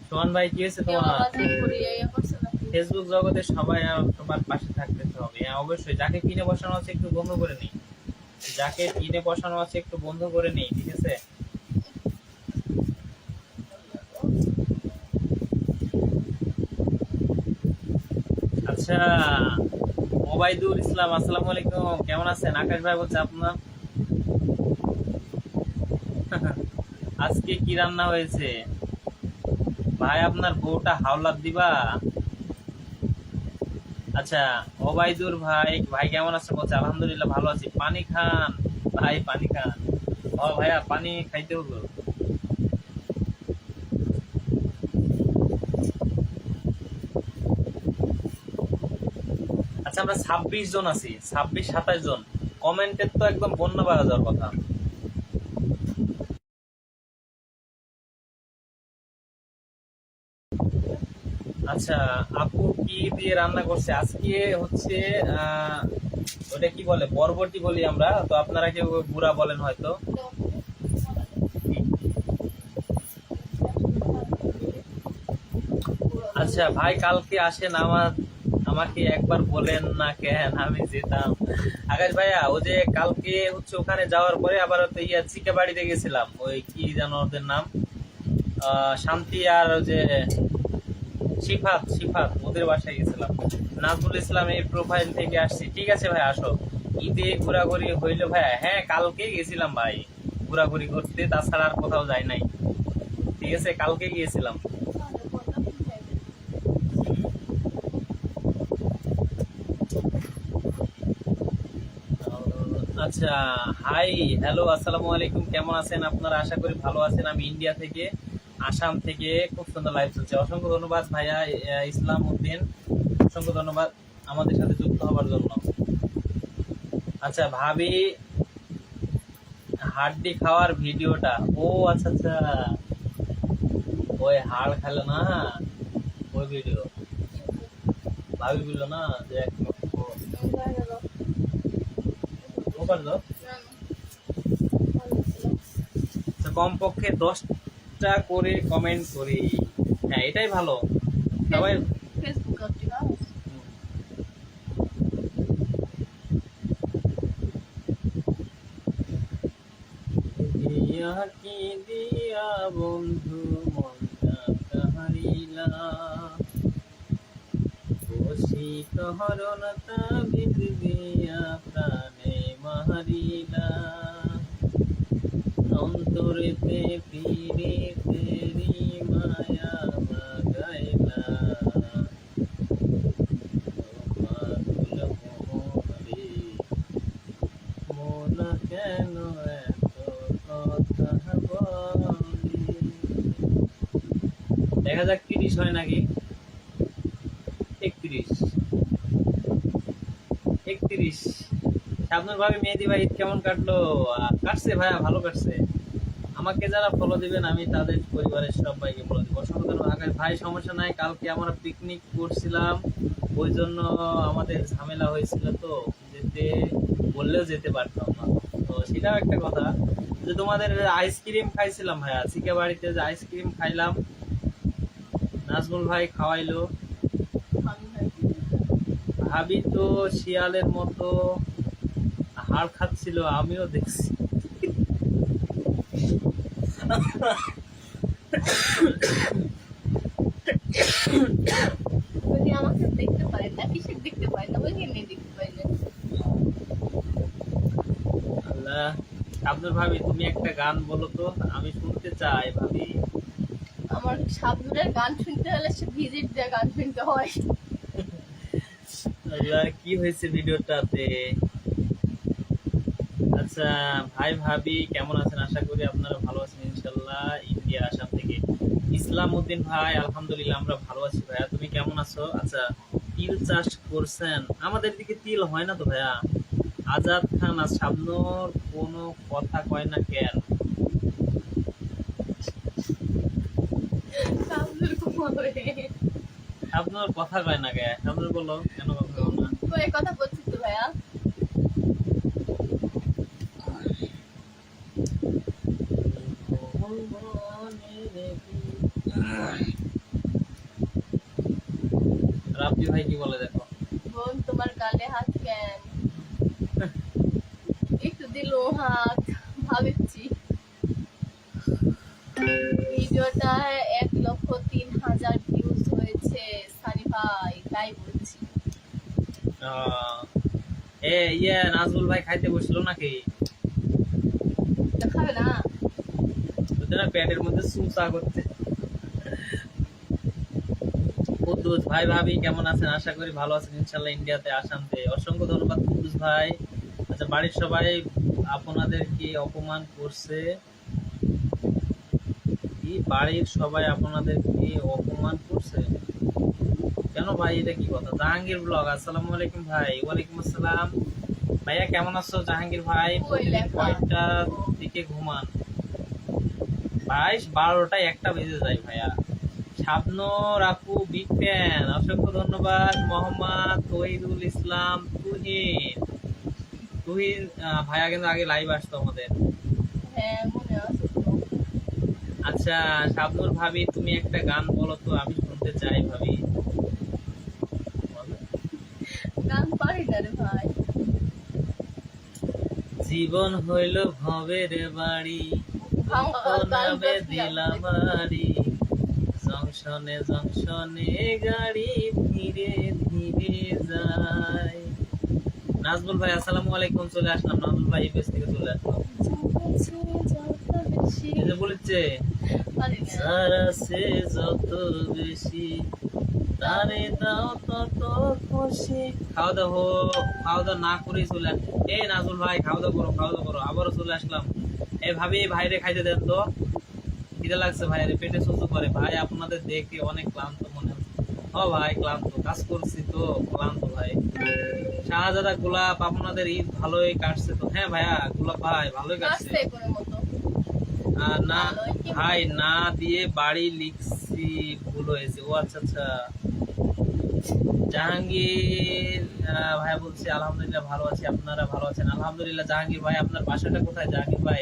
সোহান ভাই কি হয়েছে কেউ তোমার? আওয়াজ করি এই করছে নাকি? ফেসবুক জগতে সবাই সবার পাশে থাকতে হবে। হ্যাঁ অবশ্যই, যাকে কিনে বসানো আছে একটু বন্ধ করে নিই, যাকে কিনে বসানো আছে একটু বন্ধ করে নিই। ঠিক আছে। আচ্ছা ওবাইদুল ইসলাম আসসালামু আলাইকুম, কেমন আছেন? আকাশ ভাই বলছে আপনার আজকে কি রান্না হয়েছে ভাই? আপনার বউটা হাওলাত দিবা? আচ্ছা ওবাইদুর ভাই, ভাই কেমন আছেন? বলছে আলহামদুলিল্লাহ ভালো আছি। পানি খান ভাই, পানি খান। ও ভাইয়া পানি খাইতে হলো। আচ্ছা আমরা 26 জন আছি, 26-27 জন। কমেন্টের তো একদম বন্যা বাড়া যাওয়ার কথা। আচ্ছা আপু কি দিয়ে রান্না করছে আজকে? হচ্ছে ওটা কি বলে, বরবটি বলি আমরা তো, আপনারা কেউ বুড়া বলেন হয়তো। আচ্ছা ভাই কালকে আসেন, আমাকে একবার বলেন না কেন, আমি যেতাম। আকাশ ভাইয়া ও যে কালকে হচ্ছে ওখানে যাওয়ার পরে আবার তো চিকে বাড়িতে গেছিলাম, ওই কি জানো ওদের নাম, শান্তি আর ওই যে সিফাত, সিফাত ওদের বাসায় গেছিলাম। নাজমুল ইসলাম এই প্রোফাইল থেকে আসছি। ঠিক আছে ভাই আসো। ঈদে ঘোরাঘুরি হইলো ভাইয়া? হ্যাঁ কালকে গেছিলাম ভাই ঘোরাঘুরি করতে, তাছাড়া আর কোথাও যাই নাই। ঠিক আছে কালকে গিয়েছিলাম। আচ্ছা হাই হ্যালো আসসালামু আলাইকুম, কেমন আছেন আপনারা? আশা করি ভালো আছেন। আমি ইন্ডিয়া থেকে, আসাম থেকে। খুব সুন্দর লাইভ চলছে। অসংখ্য ধন্যবাদ ভাইয়া ইসলাম উদ্দিন, অসংখ্য ধন্যবাদ আমাদের সাথে যুক্ত হওয়ার জন্য। আচ্ছা ভাবি হাড্ডি খাওয়ার ভিডিওটা, ও আচ্ছা আচ্ছা ওই হাড় খেলো না ওই ভিডিও ভাবি বললো না যে এক কমপক্ষে 10টা করে কমেন্ট করি। হ্যাঁ এটাই ভালো। সবাই ফেসবুক দিয়া কি দিয়া বন্ধু মনটা কাহারিলা, বসি তোহরণতা বিদ করিয়া প্রাণে মারিলা অন্তরেতে ফিরে ফেরি মায়া লাগাইলা পাগল মোহরে মন কেন এত কথা বলে। দেখা যাক 30 হয় নাকি 31 শাবনূর ভাবি মেহেদি ভাই ঈদ কেমন কাটলো? কাটছে ভাইয়া, ভালো কাটছে। আমাকে যারা ফলো দিবেন আমি তাদের পরিবারের সবাইকে ফলো দিব। অসংখ্য ধন্যবাদ। আকাশ ভাই সমস্যা নাই, কালকে আমরা পিকনিক করছিলাম, ওই জন্য আমাদের ঝামেলা হয়েছিল, তো যেতে বললেও যেতে পারতাম না। তো সেটাও একটা কথা যে তোমাদের আইসক্রিম খাইছিলাম ভাইয়া, চিকা বাড়িতে যে আইসক্রিম খাইলাম, নাজমুল ভাই খাওয়াইলো। ভাবি তো শিয়ালের মতো হাড় খাচ্ছিল, আমিও দেখছি। যদি আমাকে দেখতে পারেন না, কিসের দেখতে পারেন না, ওই নিয়ে দেখতে পাইলেন। আল্লাহ, আব্দুল ভাবি তুমি একটা গান বলো তো, আমি শুনতে চাই ভাবি। আমার শাবনূরের গান শুনতে হলে সে ভিজিট দিয়ে গান শুনতে হয়। আল্লাহ, কি হয়েছে ভিডিওটাতে? আচ্ছা ভাই ভাবি কেমন আছেন? আশা করি আপনারা ভালো আছেন ইনশাল্লাহ। ইন্ডিয়া আসাম থেকে ইসলাম উদ্দিন ভাই, আলহামদুলিল্লাহ আমরা ভালো আছি ভাইয়া, তুমি কেমন আছো? আচ্ছা, তিল চাষ করছেন? আমাদের দিকে তিল হয় না তো ভাইয়া। আজাদ খান আর শাবনূর কোনো কথা কয় না কেন? শাবনূর ঘুমাবে। শাবনূর কথা কয় না কে? শাবনূর বলো কেন কথা বলো না? করে কথা বলছি তো ভাইয়া। রাব্বি ভাই কি বলে দেখো। বোন তোমার গালে হাত কেন? একটু দিল হাত, ভাবছি। ভিডিওটা 1,03,000 ভিউজ হয়েছে সানি ভাই, তাই বলছি। নাজমুল ভাই খাইতে বসলো নাকি? খাবে না? পেটের মধ্যে সুসা করছে। কুদ্দুস ভাই ভাবি কেমন আছেন? আশা করি ভালো আছেন ইনশাল্লাহ। ইন্ডিয়াতে আসামতে অসংখ্য ধন্যবাদ কুদ্দুস ভাই। আচ্ছা, বাড়ির সবাই আপনাদেরকে অপমান করছে? কি বাড়ির সবাই আপনাদেরকে অপমান করছে কেন ভাই? এটা কি কথা? জাহাঙ্গীর ব্লগ, আসসালামু আলাইকুম ভাই। ওয়ালাইকুম আসসালাম ভাইয়া, কেমন আছো? জাহাঙ্গীর ভাই প্রতিদিন কয়টার দিকে ঘুমান? 12টা 1টা বেজে যায় ভাইয়া। শাবনূর আপু বিগ ফ্যান, অসংখ্য ধন্যবাদ। মোহাম্মদ তহিদুল ইসলাম তুহিন ভাইয়া কিন্তু আগে লাইভ আসতো আমাদের। হ্যাঁ মনে আছে তো। আচ্ছা শাবনূর ভাবি তুমি একটা গান বলো তো, আমি শুনতে চাই ভাবি। গান পারি না রে ভাই। জীবন হইল ভবের বাড়ি, নামে দিলাম বাড়ি, জংশনে জংশনে গাড়ি ধীরে ধীরে যায়। নাজমুল ভাই আসসালামু আলাইকুম, চলে আসলাম। নাজমুল ভাই পেজ থেকে চলে আসলাম। এই যে বলেছে সারা সে যত বেশি তারে দাও তত খুশি। খাওয়া দাওয়া না করেই চলে আস। এ নাজমুল ভাই খাওয়া দাওয়া করো। আবারও চলে আসলাম। এই ভাবি ভাইরে খাইতে দেন তো, খিদে লাগছে ভাইরে, পেটে সুসু করে। ভাই আপনাদের দেখে অনেক ক্লান্ত মনে হচ্ছে। ও ভাই ক্লান্ত, কাজ করছি তো ক্লান্ত ভাই। শাহজাদা গোলাপ আপনাদের ঈদ ভালোই কাটছে তো? হ্যাঁ ভাইয়া গোলাপ ভাই ভালোই কাটছে। না ভাই না দিয়ে বাড়ি লিখছি, ভুল হয়েছে। ও আচ্ছা আচ্ছা। জাহাঙ্গীর ভাই বলছি আলহামদুলিল্লাহ ভালো আছি, আপনারা ভালো আছেন? আলহামদুলিল্লাহ। জাহাঙ্গীর ভাই আপনার বাসাটা কোথায়? জাহাঙ্গীর ভাই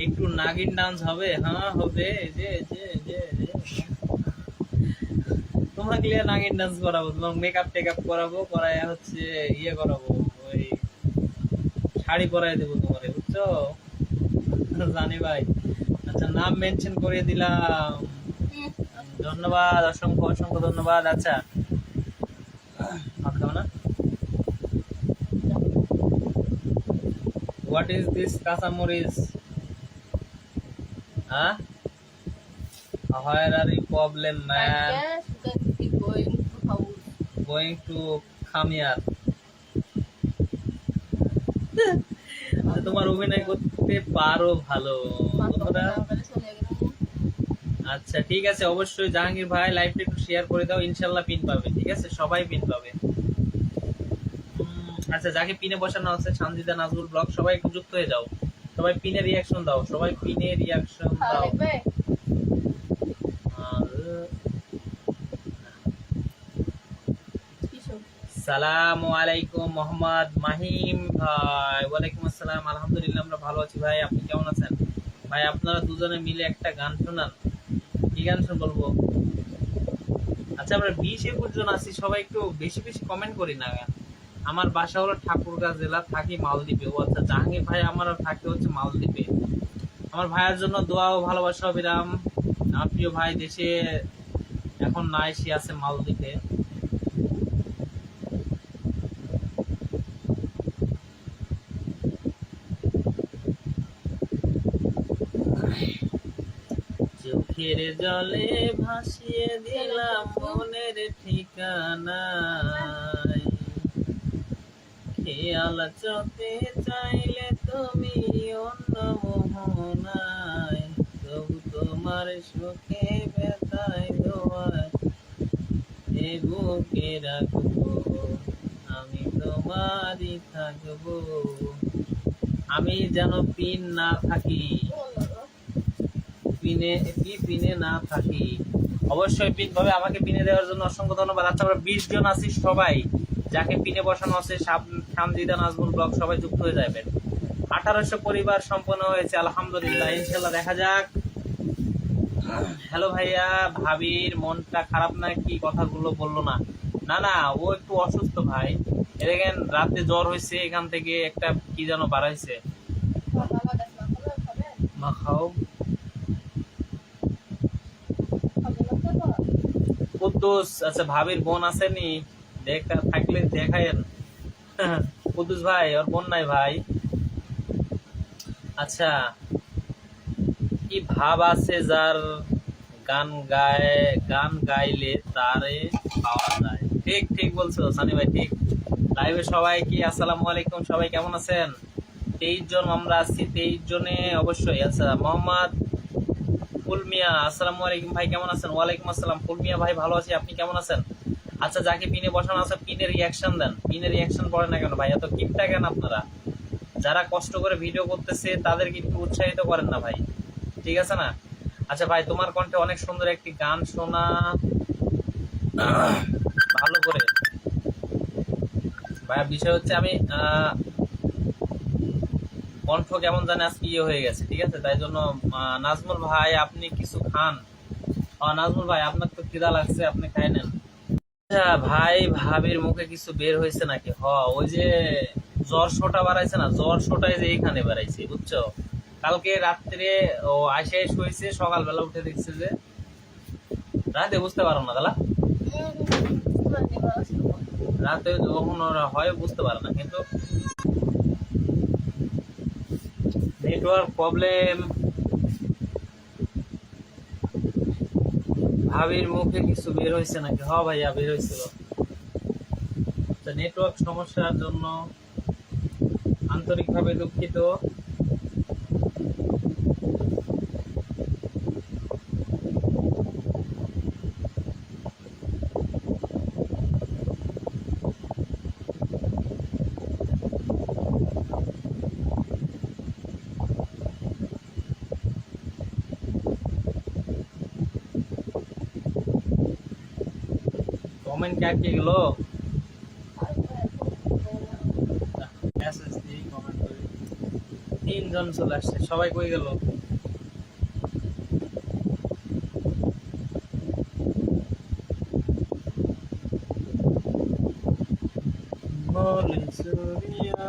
একটু নাগিন ডান্স হবে? হ্যাঁ হবে। যে যে যে তোমরা ক্লিয়ার নাগিন ডান্স করাবো, তোমার মেকআপ টেকআপ করাবো, করায় হচ্ছে ইয়ে করাবো, ওই শাড়ি পরাই দেবো তোমারে, বুঝছো? জানি ভাই। আচ্ছা নাম মেনশন করে দিলাম, ধন্যবাদ, অসংখ্য ধন্যবাদ। আচ্ছা ভাত খাও না? what is this kasamuris? Huh? Where are you problem, man? Going to come here. তোমার অভিনয় করতে পারো ভালো তোমরা। আচ্ছা ঠিক আছে, অবশ্যই জাহাঙ্গীর ভাই লাইভটা একটু শেয়ার করে দাও, ইনশাল্লাহ পিন পাবে। ঠিক আছে, সবাই পিন পাবে। আচ্ছা, যাকে পিনে বসানো আছে সানজিদা নাজমুল ব্লগ, সবাই একটু যুক্ত হয়ে যাও, সবাই পিনে রিয়াকশন দাও, সবাই পিনে রিয়াকশন দাও। সালামু আলাইকুম মোহাম্মদ মাহিম ভাই। ওয়ালাইকুম আসসালাম, আলহামদুলিল্লাহ আমরা ভালো আছি ভাই, আপনি কেমন আছেন ভাই? আপনারা দুজনে মিলে একটা গান শোনান। কি গান শুন বলবো? আচ্ছা, আমরা 20-21 জন আছি, সবাই একটু বেশি বেশি কমেন্ট করি না। আমার বাসা হলো ঠাকুরগাঁও জেলা, থাকি মালদ্বীপে। ও আচ্ছা, জাহাঙ্গীর ভাই আমারও থাকে হচ্ছে মালদ্বীপে। আমার ভাইয়ের জন্য দোয়া ও ভালোবাসা অবিরাম। আমার প্রিয় ভাই দেশে এখন নাই, সে আছে মালদ্বীপে। চোখের জলে ভাসিয়ে দিলাম মনের ঠিকানায়, খেয়াল চোখে চাইলে তুমি অন্য মোহনায়, তবু তোমার সুখে ব্যথায় দোয়ায় এ বুকে রাখবো, আমি তোমারই থাকবো, আমি যেন পিন না থাকি, পিনে না থাকি। অবশ্যই পিন পাবে, আমাকে পিনে দেওয়ার জন্য অসংখ্য ধন্যবাদ। আচ্ছা, আমরা 20 জন আছি, সবাই যাকে পিনে বসানো আছে সানজিদা নাজমুল ব্লগ, সবাই যুক্ত হয়ে যাবেন। 1800 পরিবার সম্পন্ন হয়েছে, আলহামদুলিল্লাহ। ইনশাল্লাহ দেখা যাক। হ্যালো ভাইয়া, ভাবির মনটা খারাপ নাকি? কথাগুলো বললো না। না না, ও একটু অসুস্থ ভাই, দেখেন রাতে জ্বর হয়েছে, এখান থেকে একটা কি যেন বাড়াইছে। মা খাও। কুদ্দুস, আচ্ছা ভাবির বোন আসেনি, দেখা থাকলে দেখায়েন। কুদ্দুস ভাই, ওর বোন নাই ভাই। আচ্ছা, কি ভাব আছে যার, গান গাইলে তারে পাওয়া যায়। ঠিক ঠিক বলছো সানি ভাই, ঠিক। লাইভে সবাই কি আসসালামু আলাইকুম, সবাই কেমন আছেন? 23 জন আমরা আছি, 23 জনে অবশ্যই। আচ্ছা, মোহাম্মদ ফুলমিয়া, আসসালামু আলাইকুম ভাই, কেমন আছেন? ওয়ালাইকুম আসসালাম ফুলমিয়া ভাই, ভালো আছি, আপনি কেমন আছেন? আচ্ছা, যাকে পিনে বসানো আছে পিনের রিয়াকশন দেন। পিনের রিয়াকশন করে না কেন ভাই? এত কিপটা কেন আপনারা? যারা কষ্ট করে ভিডিও করতেছে তাদেরকে একটু উৎসাহিত করেন না ভাই, ঠিক আছে না? আচ্ছা ভাই, তোমার কণ্ঠে অনেক সুন্দর একটি গান শোনা ভালো করে ভাইয়া। বিষয় হচ্ছে আমি কণ্ঠ কেমন জানে আজকে ইয়ে হয়ে গেছে, ঠিক আছে? তাই জন্য নাজমুল ভাই আপনি কিছু খান। নাজমুল ভাই, আপনার তো খিদা লাগছে, আপনি খাই নেন। আচ্ছা ভাই, ভাবির মুখে কিছু বের হয়েছে নাকি? ওই যে জ্বর শোটা বাড়াইছে না, জ্বর শোটাই যে এখানে বাড়াইছে, বুঝছো? কালকে রাত্রে ও আইসে শুয়েছে, সকালবেলা উঠে দেখছে যে রাতে, বুঝতে পারো না দাদা, রাতে যখন ওরা হয় বুঝতে পারে না, কিন্তু নেটওয়ার্ক প্রবলেম। ভাবির মুখে কিছু বের হয়েছে নাকি? ভাইয়া বের হয়েছিল, নেটওয়ার্ক সমস্যার জন্য আন্তরিকভাবে দুঃখিত। কমেন্ট কে গেল? মেসেজ দিয়ে কমেন্ট করি। 3 জন চলে আসছে, সবাই কই গেল? বলে সুরিয়া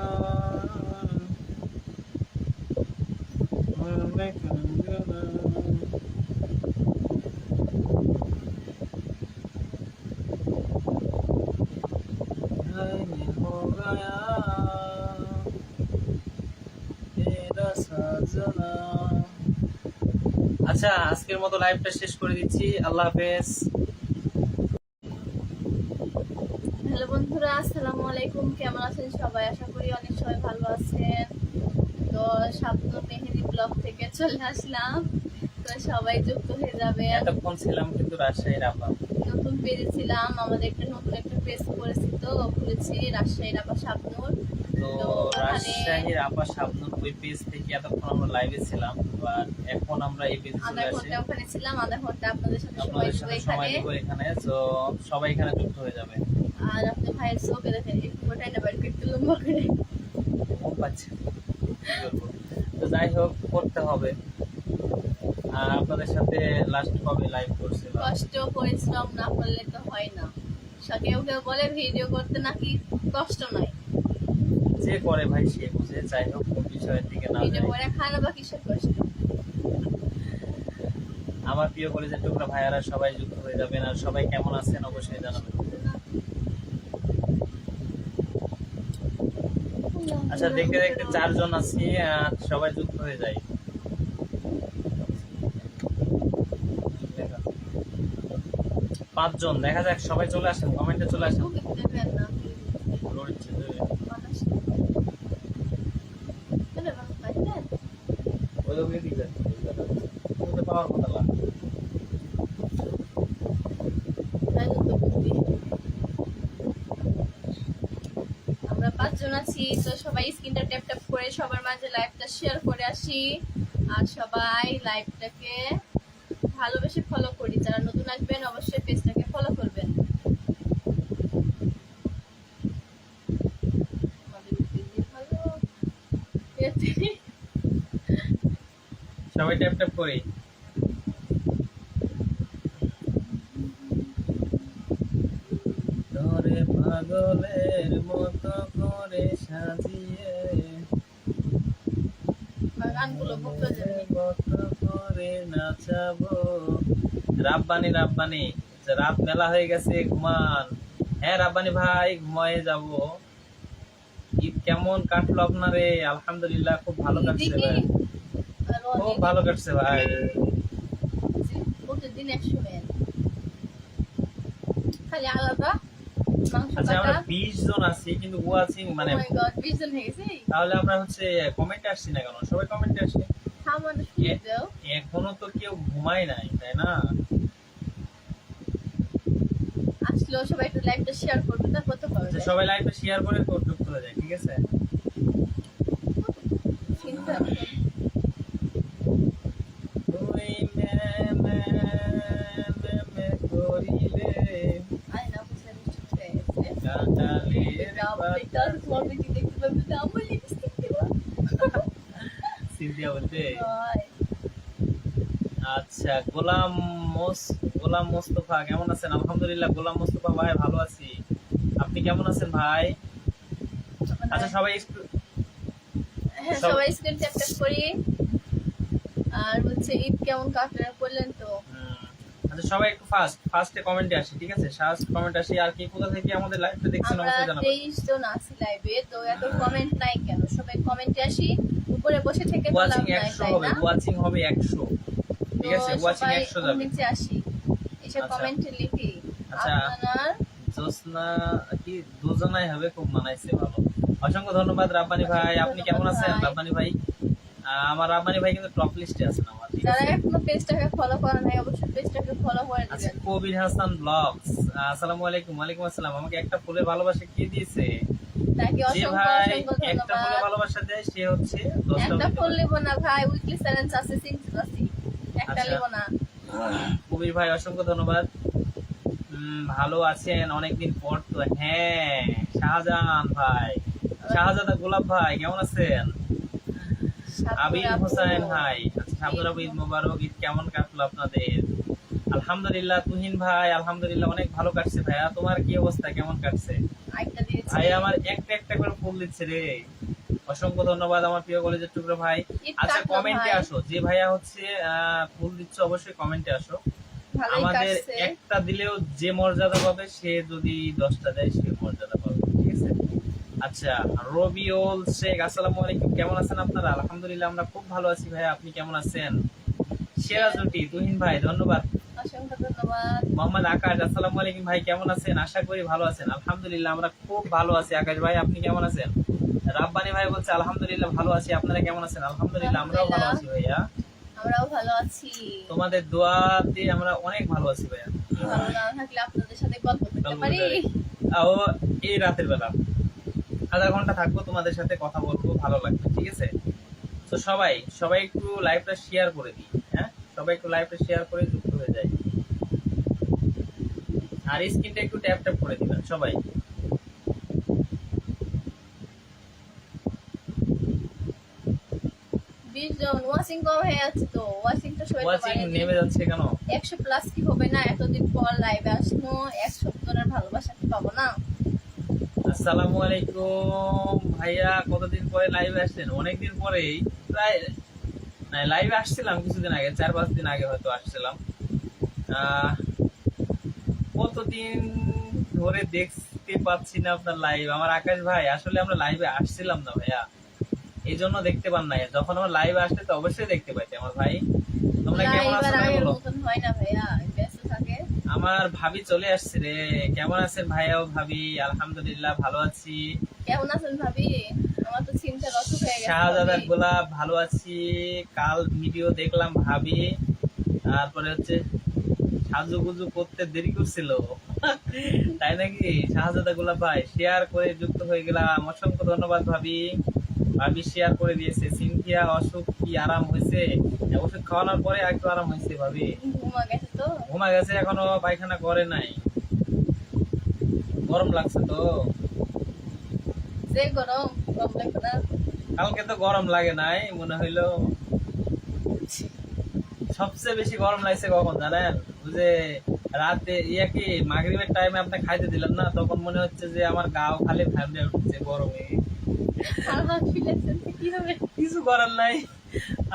মনে কাঙ্গনা, हो गया। সাজানা। আচ্ছা, আজকের মতো লাইভটা শেষ করে দিচ্ছি। আল্লাহ হাফেজ। হ্যালো বন্ধুরা, আসসালামু আলাইকুম। কেমন আছেন সবাই? আশা করি অনেক সবাই ভালো আছেন। তো স্বপ্ন মেহেদি ব্লগ থেকে চলে আসলাম। তো সবাই যুক্ত হয়ে যাবে। এতক্ষণ ছিলাম কিন্তু রাজশাহীর আপা। নতুন পেজে ছিলাম, আমাদের নতুন একটা পেজ করেছি, তো খুলেছি রাজশাহীর আপা শাবনূর। তো রাজশাহীর আপা শাবনূর ওই পেজ থেকে এতক্ষণ আমরা লাইভে ছিলাম, আর এখন আমরা এই পেজে চলে আধা আসি। ঘন্টা ওখানে ছিলাম, আধা ঘন্টা আপনাদের সাথে সময় আপনাদের দেবো সাথে সময় এখানে। দিব এখানে, তো সবাই এখানে যুক্ত হয়ে যাবে। আর আপনার ভাইয়ের চোখে দেখেন একটু গোটাই না বাইর করতে লম্বা করে। ঘুম পাচ্ছে, কি করবো? তো যাই হোক, করতে হবে। আর আপনাদের সাথে লাস্ট কবে লাইভ করছিলাম? কষ্ট পরিশ্রম না করলে তো হয় না। কেউ কেউ বলে ভিডিও করতে নাকি কষ্ট নয়, যে করে ভাই সে বুঝে। যাই হোক, কোন বিষয়ের দিকে না ভিডিও যাই। করে খায় না বা কিসের কষ্ট। আমার প্রিয় কলেজের টুকরা ভাইয়ারা সবাই যুক্ত হয়ে যাবেন, আর সবাই কেমন আছেন অবশ্যই জানাবেন। আচ্ছা, দেখতে দেখতে 4 জন আছি, আর সবাই যুক্ত হয়ে যায়। 5 জন, দেখা যাক, সবাই চলে আসেন, কমেন্টে চলে আসেন। দেখবেন না পাওয়ার কথা না। আমরা 5 জন আছি, তো সবাই স্ক্রিনটা ট্যাপ ট্যাপ করে সবার মাঝে লাইভটা শেয়ার করে আসি। আর সবাই লাইভটাকে ভালোবেসে ফলো করি। যারা নতুন আসবেন অবশ্যই পেজটাকে ফলো করবেন। আমাদের পেজে ভালো সবাই ট্যাপ ট্যাপ করি। ধরে পাগলের মতো করে সাজিয়ে গানগুলো বুঝতে যাবে। কত করে নাচাবো। রাব্বানি রাব্বানি, রাত মেলা হয়ে গেছে, ঘুমান। হ্যাঁ রাব্বানি ভাই, ঘুমায়ে যাব। ঈদ কেমন কাটলো আপনারে? আলহামদুলিল্লাহ, খুব ভালো কাটছে ভাই, খুব ভালো কাটছে ভাই। প্রতিদিন 100 মেন খালি আলাদা মাংস আচ্ছা, কাটা। আমরা 20 জন আছি কিন্তু ওয়াচিং মানে, Oh my God, 20 জন হয়ে গেছে। তাহলে আমরা হচ্ছে কমেন্টে আসছি না কেন? সবাই কমেন্টে আসি। সামান্য শুনে দাও। এখনো তো কেউ ঘুমায় নাই, তাই না? আসলেও সবাই একটু লাইভটা শেয়ার করবে, তারপর তো পাবে। আচ্ছা, সবাই লাইভে শেয়ার করে যুক্ত হয়ে যায়, ঠিক আছে? চিন্তা তুই মে মে মে মে করিলে আই না বুঝতে হয়ে গেছে। কাটালের এটা তোমার বেটি দেখতে পাবে না, আমার লিপস্টিক দেবা। সিনথিয়া বলতে। হয়। আচ্ছা, গোলাম মোস্তফা কেমন আছেন? আলহামদুলিল্লাহ, গোলাম মোস্তফা ভাই ভালো আছি। আপনি কেমন আছেন ভাই? আচ্ছা, সবাই হ্যাঁ, সবাই স্ক্রিন ট্যাপ ট্যাপ করি। আর হচ্ছে ঈদ কেমন কাটলো বললেন তো। আচ্ছা, সবাই একটু ফার্স্টে কমেন্টে আসি, ঠিক আছে? ফার্স্ট কমেন্ট আসি। আর কি কোথা থেকে আমাদের লাইভটা দেখছেন আমরা অবশ্যই জানাবেন। 23 জন আছি লাইভে, তো এত কমেন্ট নাই কেন? সবাই কমেন্টে আসি, উপরে বসে থেকে তো লাভ ওয়াচিং নাই, 100 তাই হবে, না? ওয়াচিং হবে 100, ঠিক আছে? তো ওয়াচিং সবাই 100 যাবে। নিচে আসি, এসব আচ্ছা। কমেন্টে লিখি আচ্ছা। আপনার। জোসনা কি দুজনাই হবে, খুব মানাইছে, ভালো। অসংখ্য ধন্যবাদ রাব্বানি ভাই। আপনি কেমন আছেন রাব্বানি ভাই? আমার রাব্বানি ভাই কিন্তু টপ লিস্টে আছেন আমার, ঠিক যারা আছে? এখনো পেজটাকে ফলো করে নাই অবশ্যই পেজটাকে ফলো করে আচ্ছা, দিবেন। কবির হাসান ব্লগস, আসসালামু আলাইকুম। ওয়ালাইকুম আসসালাম। আমাকে একটা ফুলের ভালোবাসা কে দিয়েছে? তাকে যে অসংখ্য ভাই অসংখ্য একটা ফুলের ধন্যবাদ। ভালোবাসা দেয় সে হচ্ছে 10টা একটা দিতে ফুল পারে। নিব না ভাই, উইকলি চ্যালেঞ্জ আছে, সিঙ্গেল আছে, একটা আচ্ছা। নিব না। কবির ভাই অসংখ্য ধন্যবাদ। ভালো আছেন অনেকদিন পর তো। হ্যাঁ শাহজাহান ভাই, শাহজাদা গোলাপ ভাই কেমন আছেন? আবির হোসেন ভাই, আচ্ছা, শাবনুর আপু ঈদ মোবারক। ঈদ কেমন কাটলো আপনাদের? আলহামদুলিল্লাহ। তুহিন ভাই আলহামদুলিল্লাহ, অনেক ভালো কাটছে ভাইয়া। তোমার কি অবস্থা, কেমন কাটছে? আরেকটা দিয়েছি। ভাই আমার একটা একটা করে ফুল দিচ্ছে রে। অসংখ্য ধন্যবাদ আমার প্রিয় কলেজের টুকরো ভাই। ঈদ আচ্ছা, কাটলো কমেন্টে ভাই। আসো, যে ভাইয়া হচ্ছে ফুল দিচ্ছে অবশ্যই কমেন্টে আসো। ভালোই আমাদের কাটছে। একটা দিলেও যে মর্যাদা পাবে, সে যদি 10টা দেয় সে মর্যাদা পাবে, ঠিক আছে? আচ্ছা, রবিউল শেখ, আসসালামু আলাইকুম, কেমন আছেন আপনারা? আলহামদুলিল্লাহ আমরা খুব ভালো আছি ভাই, আপনি কেমন আছেন? সেরা জুটি তুহিন ভাই, ধন্যবাদ। অসংখ্য ধন্যবাদ। মোহাম্মদ আকাশ, আসসালামু আলাইকুম ভাই, কেমন আছেন? আশা করি ভালো আছেন। আলহামদুলিল্লাহ আমরা খুব ভালো আছি। আকাশ ভাই আপনি কেমন আছেন? রাব্বানি ভাই বলছে আলহামদুলিল্লাহ ভালো আছি, আপনারা কেমন আছেন? আলহামদুলিল্লাহ আমরাও ভালো আছি ভাইয়া, আমরাও ভালো আছি। তোমাদের দোয়াতে আমরা অনেক ভালো আছি ভাইয়া। ভালো না থাকলে আপনাদের সাথে গল্প করতে পারি। ও এই রাতের বেলা আধা ঘন্টা থাকবো তোমাদের সাথে, কথা বলবো, ভালো লাগবে, ঠিক আছে? তো সবাই সবাই একটু লাইভটা শেয়ার করে দিই, হ্যাঁ সবাই একটু লাইভটা শেয়ার করে যুক্ত হয়ে যায়, আর স্ক্রিনটা একটু ট্যাপ ট্যাপ করে দিবেন সবাই। 20 জন ওয়াচিং কম হয়ে যাচ্ছে তো, ওয়াচিংটা সবাই ওয়াচিং নেমে যাচ্ছে কেন? 100 প্লাস কি হবে না? এতদিন পর লাইভে আসনো, 100 জনের ভালোবাসা কি পাবো না? আসসালামু আলাইকুম ভাইয়া, কতদিন পরে লাইভে আসছেন? অনেকদিন পরেই, প্রায় লাইভে আসছিলাম কিছুদিন আগে, 4-5 দিন আগে হয়তো আসছিলাম। কতদিন ধরে দেখতে পাচ্ছি না আপনার লাইভ। আমার আকাশ ভাই আসলে আমরা লাইভে আসছিলাম না ভাইয়া, এই জন্য দেখতে পান নাই। যখন আমার লাইভে আসলে তো অবশ্যই দেখতে পাইতে। আমার ভাই তোমরা কেমন আছো ভাই বলো? মতন হয় না ভাইয়া, ব্যস্ত থাকে। আমার ভাবি চলে আসছে রে, কেমন আছেন ভাইয়া ও ভাবি? আলহামদুলিল্লাহ ভালো আছি। কেমন আছেন ভাবি? আমার তো চিন্তা রসু হয়ে গেছে। শাহজাদার গোলাপ, ভালো আছি। কাল ভিডিও দেখলাম ভাবি, তারপরে হচ্ছে সাজুগুজু করতে দেরি করছিল তাই নাকি? শাহজাদা গোলাপ ভাই শেয়ার করে যুক্ত হয়ে গেলাম, অসংখ্য ধন্যবাদ ভাবি। ভাবি শেয়ার করে দিয়েছে। সিনথিয়া, অসুখ কি আরাম হয়েছে? ওষুধ খাওয়ানোর পরে একটু আরাম হয়েছে ভাবি। ঘুমা গেছে তো? ঘুমা গেছে, এখনো পায়খানা করে নাই, গরম লাগছে তো। যে গরম, গরম লাগবে না? কালকে তো গরম লাগে নাই, মনে হইলো সবচেয়ে বেশি গরম লাগছে কখন জানেন? ওই যে রাতে কি মাগরিবের টাইমে আপনি খাইতে দিলেন না, তখন মনে হচ্ছে যে আমার গাও খালি ঠান্ডা উঠছে গরমে। আর হাত ফিলেছেন তো কি হবে? কিছু করার নাই,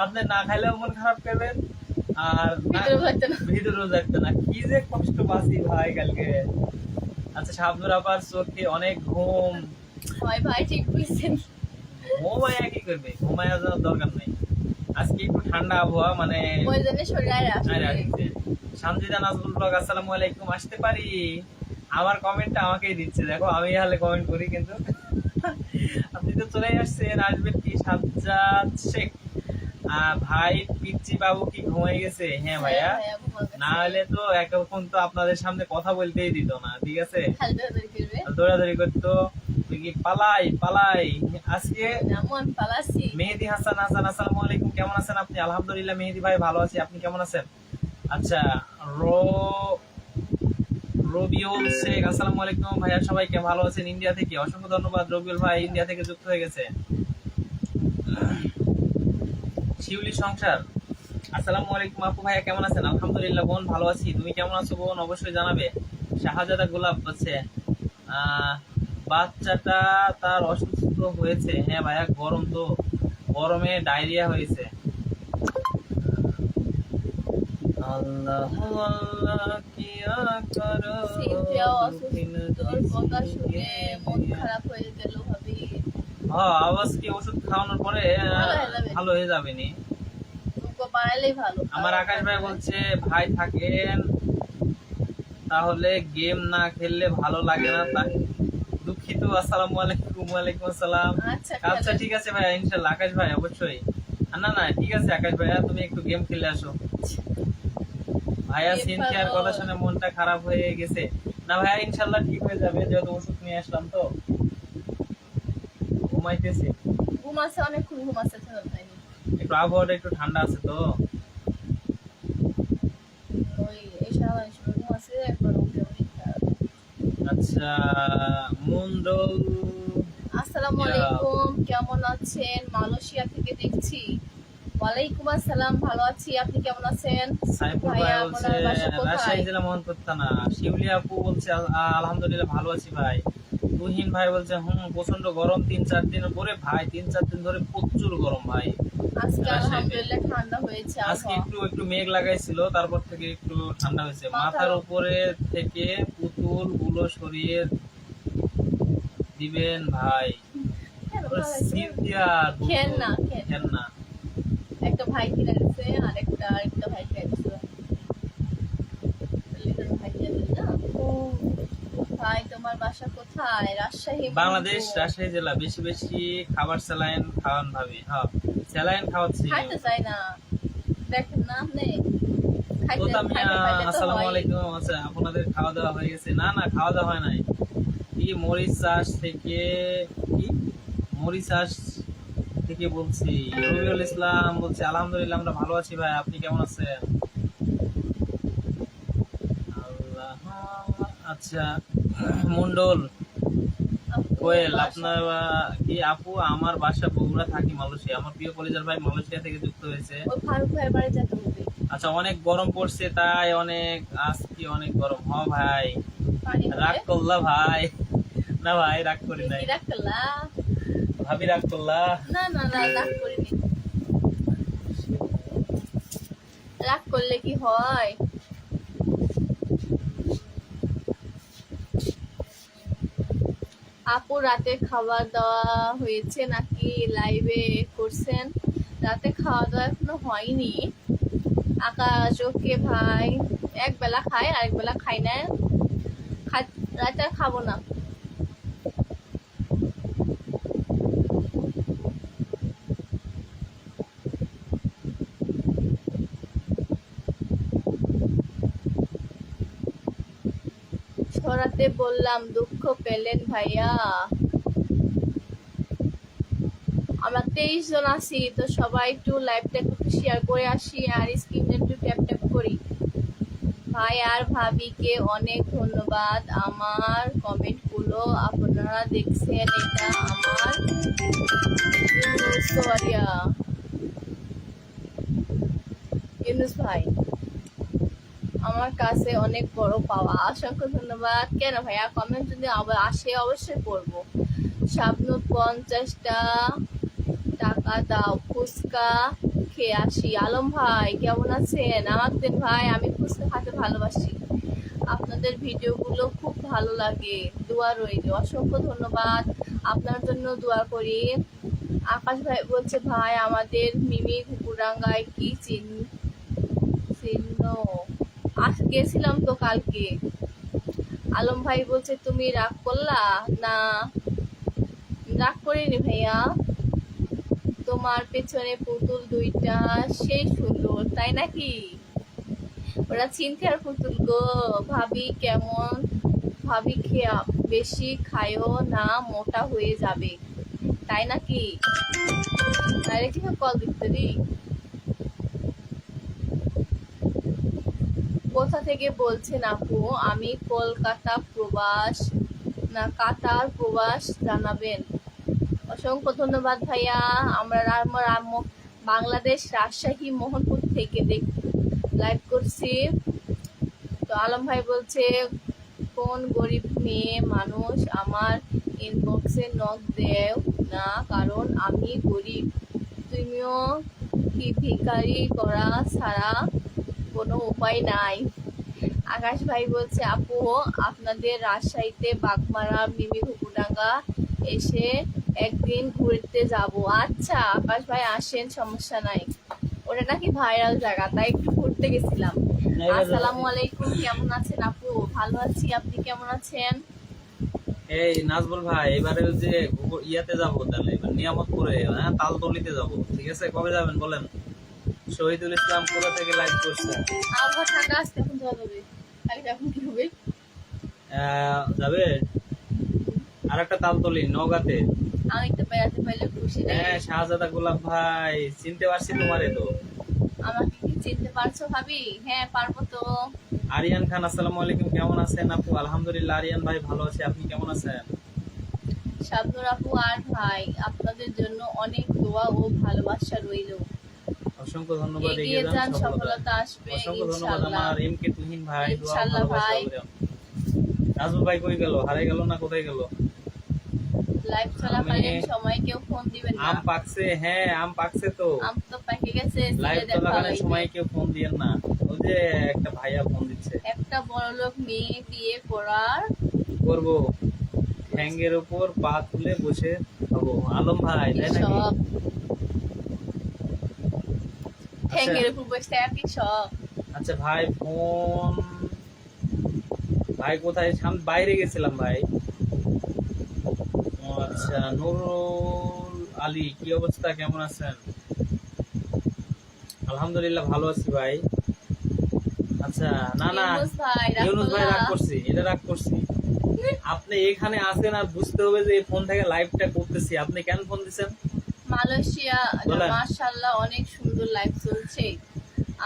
আপনি না খাইলেও মন খারাপ করবেন, আর ভিতরেও যাচ্ছে না। কি যে কষ্ট পাচ্ছি ভাই কালকে। আচ্ছা, শাবনুর আপার চোখে অনেক ঘুম হয় ভাই, ঠিক বলেছেন। ঘুমায়া কি করবে, ঘুমায়া যাওয়ার দরকার নাই। আজকে একটু ঠান্ডা আবহাওয়া, মানে ওই জন্য শরীরে আসছে। সানজিদা নাজমুল ব্লগ, আসসালামু আলাইকুম, আসতে পারি? আমার কমেন্টটা আমাকেই দিচ্ছে, দেখো আমি হালে কমেন্ট করি কিন্তু আপনি তো চলে আসছেন, আসবেন কি? সাজ্জাদ শেখ ভাই, পিচ্চি বাবু কি ঘুমাই গেছে? হ্যাঁ ভাইয়া, না হলে তো এখন তো আপনাদের সামনে কথা বলতেই দিত না, ঠিক আছে? দৌড়াদৌড়ি করতো, পালাই পালাই। আজকে মেহেদি হাসান, আসসালামু আলাইকুম, কেমন আছেন আপনি? আলহামদুলিল্লাহ মেহেদি ভাই ভালো আছি, আপনি কেমন আছেন? আচ্ছা, রবিউল শেখ, আসসালামু আলাইকুম ভাইয়া, সবাইকে ভালো আছেন? ইন্ডিয়া থেকে, অসংখ্য ধন্যবাদ রবিউল ভাই, ইন্ডিয়া থেকে যুক্ত হয়ে গেছে। শিউলি সংসার, আসসালামু আলাইকুম আপু ভাইয়া, কেমন আছেন? আলহামদুলিল্লাহ বোন ভালো আছি, তুমি কেমন আছো বোন? অবশ্যই জানাবে। শাহজাদা গোলাপ বলছে বাচ্চাটা তার অসুস্থ হয়েছে। হ্যাঁ ভাইয়া, গরম তো, গরমে ডায়রিয়া হয়েছে। আল্লাহ আল্লাহ কিয়া করো, আওয়াজ কি ওষুধ খাওয়ানোর পরে ভালো হয়ে যাবে নি? আমার আকাশ ভাই বলছে ভাই থাকেন তাহলে গেম না খেললে ভালো লাগে না, তাই দুঃখিত। আসসালামু আলাইকুম। ওয়ালাইকুম আসসালাম। আচ্ছা ঠিক আছে ভাইয়া, ইনশাল্লাহ আকাশ ভাই অবশ্যই। না না ঠিক আছে আকাশ ভাইয়া, তুমি একটু গেম খেলে আসো। ভাইয়া সিনথিয়ার কথা শুনে মনটা খারাপ হয়ে গেছে। না ভাইয়া ইনশাল্লাহ ঠিক হয়ে যাবে, যেহেতু ওষুধ নিয়ে আসলাম তো। ঘুমাইতেছি, ঘুমাচ্ছে, অনেকক্ষণ ঘুমাচ্ছে, একটু আবহাওয়াটা একটু ঠান্ডা আছে তো। আচ্ছা, মন্ডল, আসসালামু আলাইকুম, কেমন আছেন? মালয়েশিয়া থেকে দেখছি। ওয়ালাইকুম আসসালাম, ভালো আছি, আপনি কেমন আছেন? সাইফুল ভাই বলছে রাজশাহী জেলা মোহনপুর থানা। শিউলি আপু বলছে আলহামদুলিল্লাহ ভালো আছি ভাই। তুহিন ভাই বলছে প্রচন্ড গরম 3-4 দিন ধরে ভাই, 3-4 দিন ধরে প্রচুর গরম ভাই। আজকে আলহামদুলিল্লাহ ঠান্ডা হয়েছে, আজকে একটু মেঘ লাগাইছিল, তারপর থেকে একটু ঠান্ডা হয়েছে। মাথার উপরে থেকে পুতুল গুলো সরিয়ে দিবেন ভাই। কেন ওরে ভাই? সিনথিয়া খেন না, খেন। খেন না। একটা ভাই কিনে দিচ্ছে আর আরেকটা ভাই কিনে দিচ্ছে। ভাই কিনে দিল না? ভাই তোমার বাসা কোথায়? রাজশাহী। বাংলাদেশ, মধুপুর। রাজশাহী জেলা। বেশি বেশি খাবার স্যালাইন খাওয়ান ভাবি। হ্যাঁ, স্যালাইন খাওয়াচ্ছি। খাইতে চাই না, দেখেন না আপনি খাইতে তোতা মিয়া, খাইতে পাইলে তো আসসালামু হয়। আলাইকুম। আচ্ছা, আপনাদের খাওয়া দাওয়া হয়ে গেছে? না না, খাওয়া দাওয়া হয় নাই। কি মরিচ চাষ থেকে, কি মরিচ চাষ থেকে বলছি। রবিউল ইসলাম বলছে আলহামদুলিল্লাহ আমরা ভালো আছি ভাই, আপনি কেমন আছেন? আল্লাহ। আচ্ছা, মন্ডল কোয়েল, আপনার কি আপু? আমার বাসা বগুড়া, থাকি মালয়েশিয়া। আমার প্রিয় কলেজের ভাই মালয়েশিয়া থেকে যুক্ত হয়েছে। ওই ফারুক ভাইয়ের বাড়ি যেতে হবে। আচ্ছা, অনেক গরম পড়ছে তাই অনেক, আজকে অনেক গরম। হ ভাই, পানি রাগ করলা ভাই? না ভাই, রাগ করি নাই। রাগ করলা? ভাবি রাগ করলা? না না না, রাগ করিনি। রাগ করলে কি হয়? আপু রাতে খাওয়া দাওয়া হয়েছে নাকি লাইভে করছেন? রাতে খাওয়া দাওয়া এখনো হয়নি। আকাশ ওকে ভাই, এক বেলা খাই আরেক বেলা খাই না। রাতে আর খাবো না। ছড়াতে বললাম, দুঃখ পেলেন ভাইয়া? আমরা 23 জন আছি, তো সবাই একটু লাইভটা একটু শেয়ার করে আসি আর স্ক্রিনটা একটু ট্যাপ ট্যাপ করি। ভাই আর ভাবিকে অনেক ধন্যবাদ আমার কমেন্টগুলো আপনারা দেখছেন। এটা আমার ইউনুস ভাই আমার কাছে অনেক বড় পাওয়া। অসংখ্য ধন্যবাদ। কেন ভাইয়া, কমেন্ট যদি আবার আসে অবশ্যই পড়বো। শাবনূর 50টা টাকা দাও, ফুচকা খেয়ে আসি। আলম ভাই কেমন আছেন? আমাকে দেন ভাই, আমি ফুচকা খেতে ভালোবাসি। আপনাদের ভিডিওগুলো খুব ভালো লাগে, দোয়া রইল। অসংখ্য ধন্যবাদ, আপনার জন্য দোয়া করি। আকাশ ভাই বলছে ভাই আমাদের মিমি ঘুকুরাঙ্গায় কি চিহ্ন গেছিলাম তো কালকে। আলম ভাই বলছে তুমি রাগ করলা? না, রাগ করিনি ভাইয়া। তোমার পেছনে পুতুল দুইটা সেই সুন্দর, তাই নাকি? ওরা চিন্তার পুতুল গো। ভাবি কেমন? ভাবি খেয়া বেশি খায়ও না, মোটা হয়ে যাবে, তাই নাকি? ডাইরেক্ট কল দিতে দি। কোথা থেকে বলছেন আপু? আমি কলকাতা প্রবাস না কাতার প্রবাস জানাবেন। অসংখ্য ধন্যবাদ ভাইয়া। আমরা বাংলাদেশ রাজশাহী মোহনপুর থেকে লাইভ করছি। তো আলম ভাই বলছে কোন গরিব মেয়ে মানুষ আমার ইনবক্সে নক দেও না, কারণ আমি গরিব। তুমিও কি ভিখারি করা ছাড়া কোনো উপায় নাই? আকাশ ভাই বলছে আপু আপনাদের রাজশাহীতে বাগমারা মিমি ঘুকুডাঙ্গা এসে একদিন ঘুরতে যাব। আচ্ছা আকাশ ভাই আসেন, সমস্যা নাই। ওটা নাকি ভাইরাল জায়গা, তাই একটু ঘুরতে গেছিলাম। আসসালামু আলাইকুম, কেমন আছেন আপু? ভালো আছি, আপনি কেমন আছেন? এই নাজবুল ভাই, এবারে যে ইয়াতে যাবো তাহলে, এবার নিয়ামতপুরে, হ্যাঁ, তালতলিতে যাবো। ঠিক আছে, কবে যাবেন বলেন? শহীদুল ইসলাম কোথা থেকে লাইভ করছেন? আবহাওয়া ঠান্ডা আসতে এখন যাওয়া যাবে। এখন কি হবে? যাবে আর একটা তালতলি নওগাঁতে। আমি তো বেড়াতে পাইলে খুশি। হ্যাঁ, শাহজাদা গোলাপ ভাই, চিনতে পারছি তোমারে তো। আমাকে কি চিনতে পারছো ভাবি? হ্যাঁ পারবো তো। আরিয়ান খান, আসসালামু আলাইকুম, কেমন আছেন আপু? আলহামদুলিল্লাহ আরিয়ান ভাই ভালো আছে, আপনি কেমন আছেন? শাবনুর আপু আর ভাই আপনাদের জন্য অনেক দোয়া ও ভালোবাসা রইল। অসংখ্য ধন্যবাদ। এগিয়ে যান, সফলতা আসবে অসংখ্য ধন্যবাদ ইনশাআল্লাহ। আমার এম কে তুহিন ভাই। ইনশাআল্লাহ ভাই। নাজমুল ভাই কই গেল? হারাই গেল না কোথায় গেল? লাইভ চলাকালীন সময় কেউ ফোন দিবেন না। আম পাকছে? হ্যাঁ, আম পাকছে তো। আম তো পেকে গেছে। লাইভ চলাকালীন সময় কেউ ফোন দিয়েন না। ওই যে একটা ভাইয়া ফোন দিচ্ছে। একটা বড়লোক মেয়ে বিয়ে করার করব। ঠ্যাঙ্গের উপর পা তুলে বসে খাবো। আলম ভাই তাই নাকি? সব ঠ্যাঙ্গের উপর বসে আর কি সব। আচ্ছা ভাই ফোন, ভাই কোথায়? বাইরে গেছিলাম ভাই। ও আচ্ছা, নুরুল আলী কি অবস্থা, কেমন আছেন? আলহামদুলিল্লাহ ভালো আছি ভাই। আচ্ছা না না, ইউনুস ভাই ইউনুস ভাই রাগ রাখলা করছি, এটা রাগ করছি। আপনি এখানে আছেন আর বুঝতে হবে যে এই ফোন থেকে লাইভটা করতেছি, আপনি কেন ফোন দিছেন? মালয়েশিয়া বলেন। মাশাআল্লাহ অনেক সুন্দর লাইভ চলছে।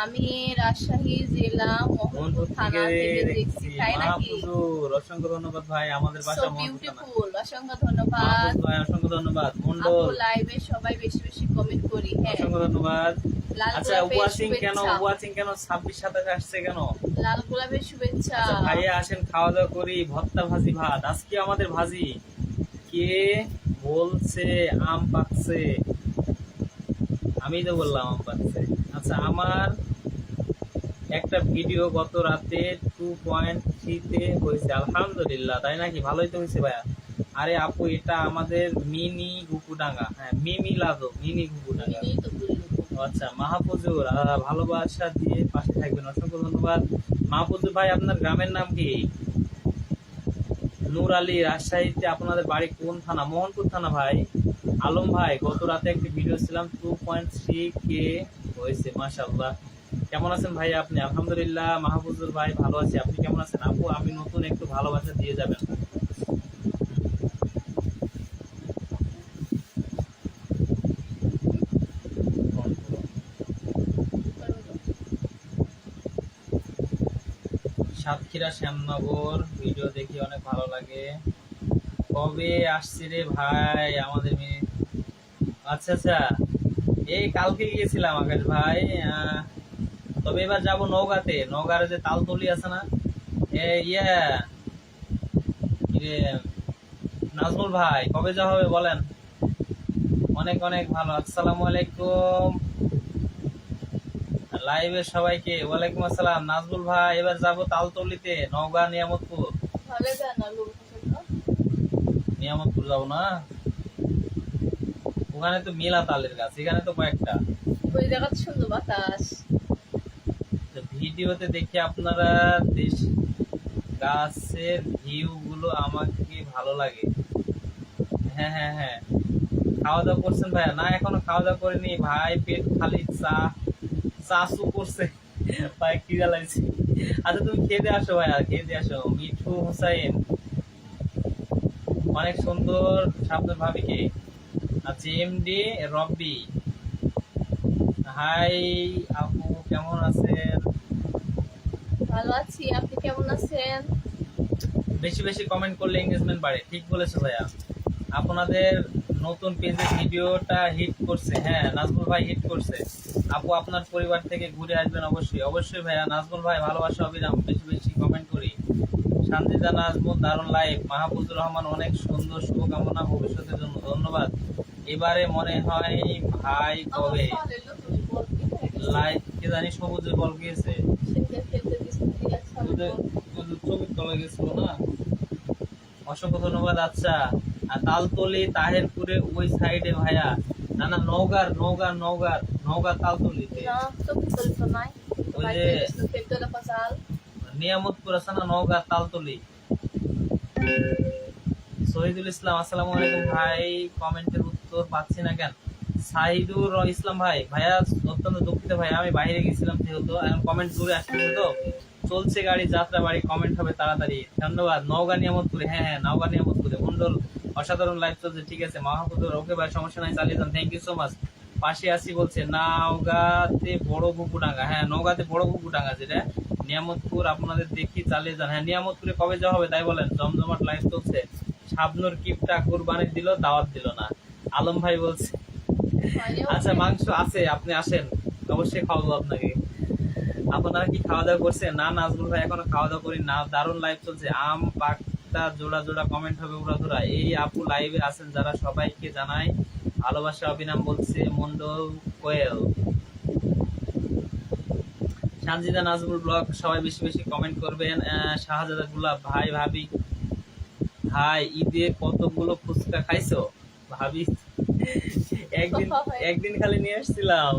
আমি রাজশাহী জেলা মোহনপুর মোহনপুর থানা থেকে থেকে দেখছি, দেখছি। তাই নাকি? মাহফুজুর অসংখ্য ধন্যবাদ ভাই, আমাদের সো বাসা মোহনপুর থানা। বিউটিফুল, অসংখ্য ধন্যবাদ। মাহফুজ ভাই অসংখ্য ধন্যবাদ। আপু মন্ডল লাইভে সবাই বেশি বেশি কমেন্ট করি। হ্যাঁ, অসংখ্য ধন্যবাদ। লাল আচ্ছা গোলাপের ওয়াচিং কেন, শুভেচ্ছা। ওয়াচিং কেন 26-27 আসছে কেন? লাল গোলাপের শুভেচ্ছা। আচ্ছা ভাইয়া আসেন খাওয়া দাওয়া করি, ভর্তা ভাজি ভাত। আজকে আমাদের ভাজি কে বলছে আম পাকছে? আমি তো বললাম আম পাকছে। আচ্ছা আমার একটা ভিডিও গত রাতে 2.3 হয়েছে, আলহামদুলিল্লাহ। তাই নাকি? ভালোই তো হয়েছে ভাইয়া। আরে আপু এটা আমাদের মিনি গুকুডাঙ্গা, হ্যাঁ মিমি লাদো, মিনি গুকুডাঙ্গা। মিনি তো বললো। আচ্ছা মাহফুজুর ভালোবাসা দিয়ে পাশে থাকবেন, অসংখ্য ধন্যবাদ। মাহফুজুর ভাই আপনার গ্রামের নাম কি? নূর আলী রাজশাহীতে আপনাদের বাড়ি কোন থানা? মোহনপুর থানা ভাই। আলম ভাই গত রাতে একটি ভিডিও ছিলাম 2.3K হয়েছে, মাশাআল্লাহ। কেমন আছেন ভাই আপনি? আলহামদুলিল্লাহ মাহফুজুর ভাই ভালো আছি, আপনি কেমন আছেন? আপু আমি নতুন, একটু ভালোবাসা দিয়ে যাবেন। সাতক্ষীরা শ্যামনগর ভিডিও দেখি অনেক ভালো লাগে। কবে আসছি রে ভাই আমাদের মেয়ে? আচ্ছা আচ্ছা, এই কালকে গিয়েছিলাম আকাশ ভাই। তবে এবার যাব নওগাঁতে। নওগাঁর যে তালতলি আছে না, ইয়ে নাজমুল ভাই কবে যাওয়া হবে বলেন? অনেক অনেক ভালো। আসসালামু আলাইকুম লাইভে সবাইকে। ওয়ালাইকুম আসসালাম। নাজমুল ভাই এবার যাব তালতলিতে, নওগাঁ নিয়ামতপুর। ভালো জানা লোক। নিয়ামতপুর যাবো না, ওখানে তো মেলা তালের গাছ, এখানে তো কয়েকটা। ওই জায়গা সুন্দর বাতাস। ভিডিওতে দেখি আপনারা দেশ গাছের ভিউ গুলো আমাকে ভালো লাগে। হ্যাঁ হ্যাঁ হ্যাঁ, খাওয়া দাওয়া করছেন ভাইয়া? না এখনো খাওয়া দাওয়া করিনি ভাই, পেট খালি। চাচু করছে ভাই, কি জ্বালাইছে। আচ্ছা তুমি খেয়ে দিয়ে আসো ভাইয়া, খেয়ে দিয়ে আসো। মিঠু হুসাইন অনেক সুন্দর সামনের ভাবিকে। আচ্ছা এমডি রব্বি হাই আপু কেমন আছেন? ভালো আছি, আপনি কেমন আছেন? বেশি বেশি কমেন্ট করলে এঙ্গেজমেন্ট বাড়ে। ঠিক বলেছো ভাইয়া, আপনাদের নতুন পেজের ভিডিওটা হিট করছে। হ্যাঁ নাজমুল ভাই হিট করছে। আপু আপনার পরিবার থেকে ঘুরে আসবেন অবশ্যই। অবশ্যই ভাইয়া। নাজমুল ভাই ভালোবাসা অবিরাম, বেশি বেশি কমেন্ট করি। শান্তিদা নাজমুল দারুণ লাইভ। মাহফুজুর রহমান অনেক সুন্দর, শুভকামনা ভবিষ্যতের জন্য। ধন্যবাদ। এবারে মনে হয় ভাই কবে লাইভ কে জানি সবুজের বল গিয়েছে, চোখের তলে গেছিল না। অসংখ্য ধন্যবাদ। আচ্ছা আর তালতলি তাহেরপুরে ওই সাইডে ভাইয়া? না না নওগাঁর নওগাঁর নওগাঁর নওগাঁ তালতলিতে। ওই যে নিয়ামতপুর আছে না, নওগাঁ তালতলি। শহীদুল ইসলাম আসসালামু আলাইকুম ভাই, কমেন্টের উত্তর পাচ্ছি না কেন? সাহিদুর ইসলাম ভাই, ভাইয়া অত্যন্ত দুঃখিত ভাই, আমি বাইরে গেছিলাম যেহেতু, এখন কমেন্ট দূরে আসতেছে তো চলছে গাড়ি যাত্রা বাড়ি, কমেন্ট হবে তাড়াতাড়ি। ধন্যবাদ। নওগাঁ নিয়ামতপুরে, হ্যাঁ হ্যাঁ নওগাঁ নিয়ামতপুরে। মন্ডল অসাধারণ লাইভ চলছে, ঠিক আছে মাহফুজুর ওকে ভাই, সমস্যা নাই চালিয়ে যান, থ্যাংক ইউ সো মাচ। পাশে আসি বলছে নওগাঁতে বড় ঘুঘুডাঙ্গা, হ্যাঁ নওগাঁতে বড় ঘুঘুডাঙ্গা যেটা নিয়ামতপুর, আপনাদের দেখি চালিয়ে যান। হ্যাঁ নিয়ামতপুরে কবে যাওয়া হবে তাই বলেন? জমজমাট লাইভ চলছে। শাবনুর কিপটা কুরবানি দিল, দাওয়াত দিল না, আলম ভাই বলছে। আচ্ছা মাংস আছে, আপনি আসেন, অবশ্যই খাওয়াবো আপনাকে। আপনারা কি খাওয়া দাওয়া করছেন? না নাজমুল ভাই এখনো খাওয়া দাওয়া করি না, দারুণ লাইভ চলছে। আম পাকটা জোড়া জোড়া কমেন্ট হবে উড়াধুরা। এই আপু লাইভে আছেন যারা সবাইকে জানাই ভালোবাসা অবিরাম, বলছে মন্ডল কোয়েল। সানজিদা নাজমুল ব্লগ, সবাই বেশি বেশি কমেন্ট করবেন। শাহজাদা গুলাব ভাই ভাবি ভাই ঈদে কতগুলো ফুচকা খাইছো ভাবি? একদিন একদিন খালি নিয়ে আসছিলাম।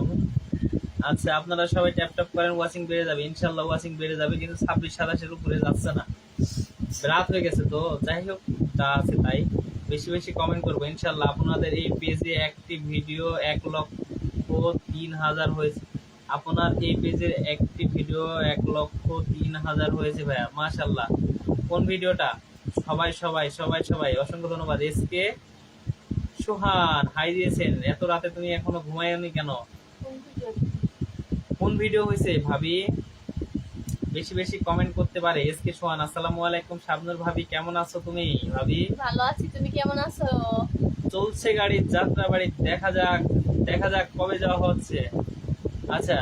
আচ্ছা আপনারা সবাই ট্যাপ ট্যাপ করেন, ওয়াচিং বেড়ে যাবে ইনশাল্লাহ, ওয়াচিং বেড়ে যাবে, কিন্তু 26-27 উপরে যাচ্ছে না, রাত হয়ে গেছে তো। যাই হোক, যা আছে তাই, বেশি বেশি কমেন্ট করবো ইনশাল্লাহ। আপনাদের এই পেজে একটি ভিডিও 1,03,000 হয়েছে। আপনার এই পেজের একটি ভিডিও 1,03,000 হয়েছে ভাইয়া, মাশাল্লাহ। কোন ভিডিওটা? সবাই সবাই সবাই সবাই অসংখ্য ধন্যবাদ। এসকে সোহান হাই দিয়েছেন। এত রাতে তুমি এখনো ঘুমায়নি কেন? কোন ভিডিও হয়েছে ভাবি? বেশি বেশি কমেন্ট করতে পারে। এসকে সোহান আসসালামু আলাইকুম। শাবনুর ভাবি কেমন আছো তুমি ভাবি? ভালো আছি, তুমি কেমন আছো? চলছে গাড়ির যাত্রা বাড়ি, দেখা যাক দেখা যাক কবে যাওয়া হচ্ছে। আচ্ছা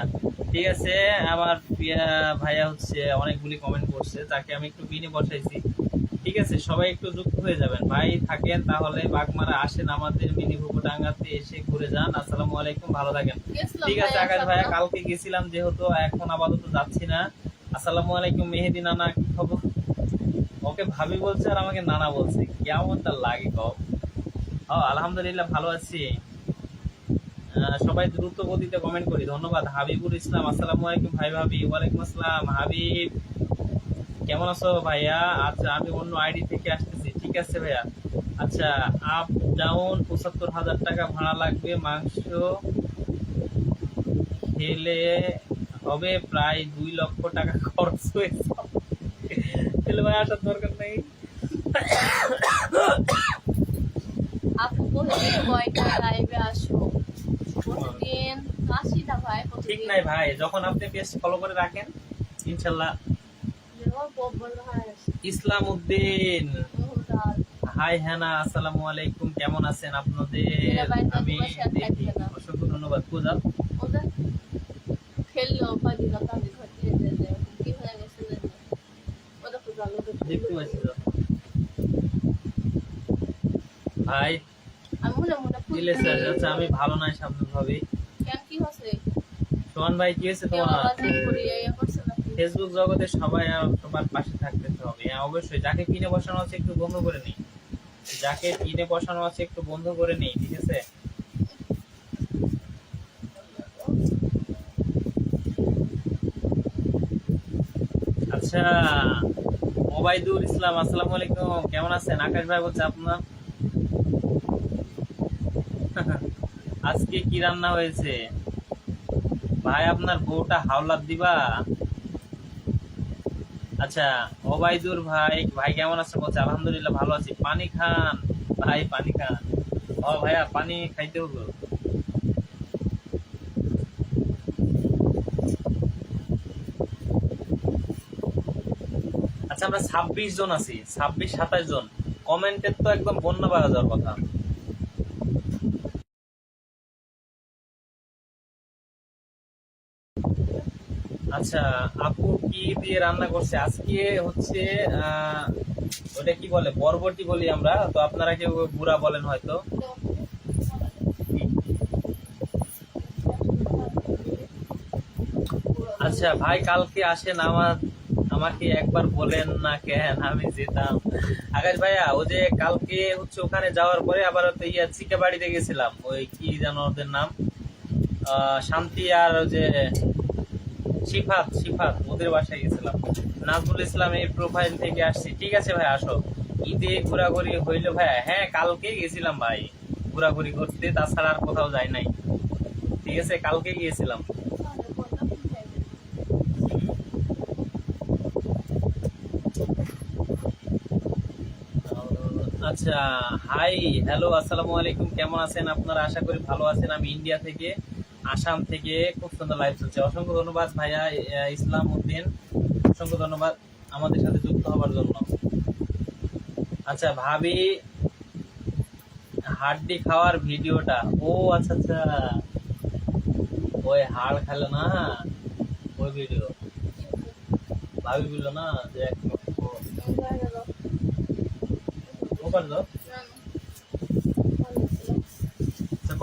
ঠিক আছে। আমার প্রিয়া ভাইয়া হচ্ছে অনেকগুলি কমেন্ট করছে, তাকে আমি একটু বিনে বসাইছি। ঠিক আছে, সবাই একটু যুক্ত হয়ে যাবেন ভাই, থাকেন তাহলে। বাগমারা আসেন আমাদের মিনি ভুকুডাঙ্গাতে, এসে ঘুরে যান। আসসালামু আলাইকুম, ভালো থাকেন। ঠিক আছে আকাশ ভাইয়া, কালকে গেছিলাম যেহেতু, এখন আপাতত যাচ্ছি না। আসসালামু আলাইকুম মেহেদি নানা, কি খবর? ওকে ভাবি বলছে আর আমাকে নানা বলছে, কেমনটা লাগে কও? ও আলহামদুলিল্লাহ ভালো আছি। সবাই দ্রুত গতিতে কমেন্ট করি, ধন্যবাদ। হাবিবুল ইসলাম আসসালামু আলাইকুম ভাই ভাবি। ওয়ালাইকুম আসসালাম হাবিব, কেমন আছো ভাইয়া? আচ্ছা আমি অন্য আইডি থেকে আসতেছি। ঠিক আছে ভাইয়া। আচ্ছা আপ ডাউন ৭৫,০০০ টাকা ভাড়া লাগবে, মাংস খেলে হবে প্রায় 2 লক্ষ টাকা খরচ হয়েছে। তাহলে ভাই আসার দরকার নেই। আপু প্রতিদিন কয়টা লাইভে আসো? প্রতিদিন আসি না ভাই, ঠিক নাই ভাই, যখন আপনি পেজ ফলো করে রাখেন ইনশাল্লাহ। ইসলাম উদ্দিন হাই হ্যানা আসসালামু আলাইকুম, কেমন আছেন আপনাদের? আমি দেখি, অসংখ্য ধন্যবাদ। পূজা দেখতে পাচ্ছি তো ভাই দিলে স্যার। আচ্ছা আমি ভালো নাই সামনে ভাবি। সোহান ভাই কি হয়েছে তোমার? ফেসবুক জগতে সবাই সবার পাশে থাকতে হবে। হ্যাঁ অবশ্যই, যাকে কিনে বসানো আছে একটু বন্ধ করে নিই, যাকে কিনে বসানো আছে একটু বন্ধ করে নিই, ঠিক আছে? আচ্ছা ওবাইদুল ইসলাম আসসালামু আলাইকুম, কেমন আছেন? আকাশ ভাই বলছে আপনার আজকে কি রান্না হয়েছে ভাই? আপনার বউটা হাওলাত দিবা? আচ্ছা ওবাইদুর ভাই, ভাই কেমন আছেন বলছে, আলহামদুলিল্লাহ ভালো আছি। পানি খান ভাই, পানি খান। ও ভাইয়া পানি খাইতে হলো। আচ্ছা আমরা 26 জন আছি, 26-27 জন। কমেন্টের তো একদম বন্যা বাড়া যাওয়ার কথা। আচ্ছা আপু কি দিয়ে রান্না করছে আজকে? হচ্ছে ওটা কি বলে, বরবটি বলি আমরা তো, আপনারা কেউ বুড়া বলেন হয়তো। আচ্ছা ভাই কালকে আসেন, আমাকে একবার বলেন না কেন, আমি যেতাম। আকাশ ভাইয়া ও যে কালকে হচ্ছে ওখানে যাওয়ার পরে আবার তো চিকা বাড়িতে গেছিলাম, ওই কি জানো ওদের নাম, শান্তি আর ওই যে সিফাত, ওদের বাসায় গেছিলাম। নাজমুল ইসলাম এই প্রোফাইল থেকে আসছি। ঠিক আছে ভাই আসো। ঈদে ঘোরাঘুরি হইলো ভাইয়া? হ্যাঁ কালকে গেছিলাম ভাই ঘোরাঘুরি করতে, তাছাড়া আর কোথাও যাই নাই। ঠিক আছে কালকে গিয়েছিলাম। আচ্ছা হাই হ্যালো আসসালামু আলাইকুম, কেমন আছেন আপনারা? আশা করি ভালো আছেন। আমি ইন্ডিয়া থেকে, আসাম থেকে, খুব সুন্দর লাইভ চলছে। অসংখ্য ধন্যবাদ ভাইয়া ইসলাম উদ্দিন, অসংখ্য ধন্যবাদ আমাদের সাথে যুক্ত হবার জন্য। আচ্ছা ভাবি হাড্ডি খাওয়ার ভিডিওটা, ও আচ্ছা আচ্ছা ওই হাড় খেলো না ওই ভিডিও ভাবি বললো না যে এক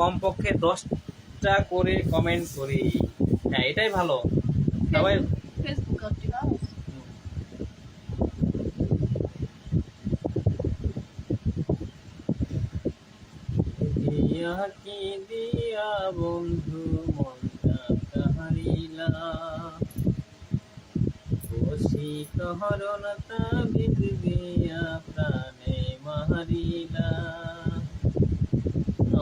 কমপক্ষে 10টা করে কমেন্ট করি। হ্যাঁ এটাই ভালো, সবাই আঁকি দিয়া বন্ধু মনটা কাহারিলা বশীকরণ তাবিজ দিয়া প্রাণে মারিলা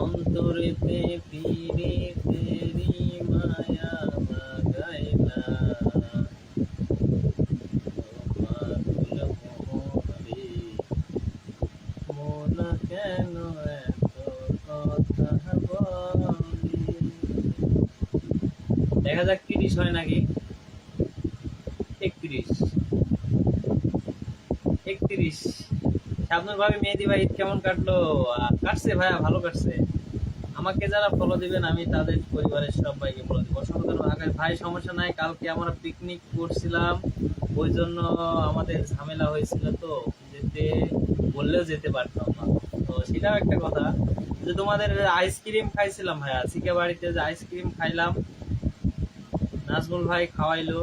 অন্তরেতে ফিরে ফেরি মায়া বাগাইলা পাগল মোহরে মন কেন এত কথা বলে দেখা যাক 30 হয় নাকি 31 শাবনূর ভাবি মেহেদি ভাই ঈদ কেমন কাটলো? কাটছে ভাইয়া, ভালো কাটছে। আমাকে যারা ফলো দিবেন আমি তাদের পরিবারের সবাইকে ফলো দিব। অসংখ্য ধন্যবাদ। ভাই সমস্যা নাই, কালকে আমরা পিকনিক করছিলাম, ওই জন্য আমাদের ঝামেলা হয়েছিল, তো যেতে বললেও যেতে পারতাম না। তো সেটাও একটা কথা যে তোমাদের আইসক্রিম খাইছিলাম ভাইয়া, চিকা বাড়িতে যে আইসক্রিম খাইলাম, নাজমুল ভাই খাওয়াইলো।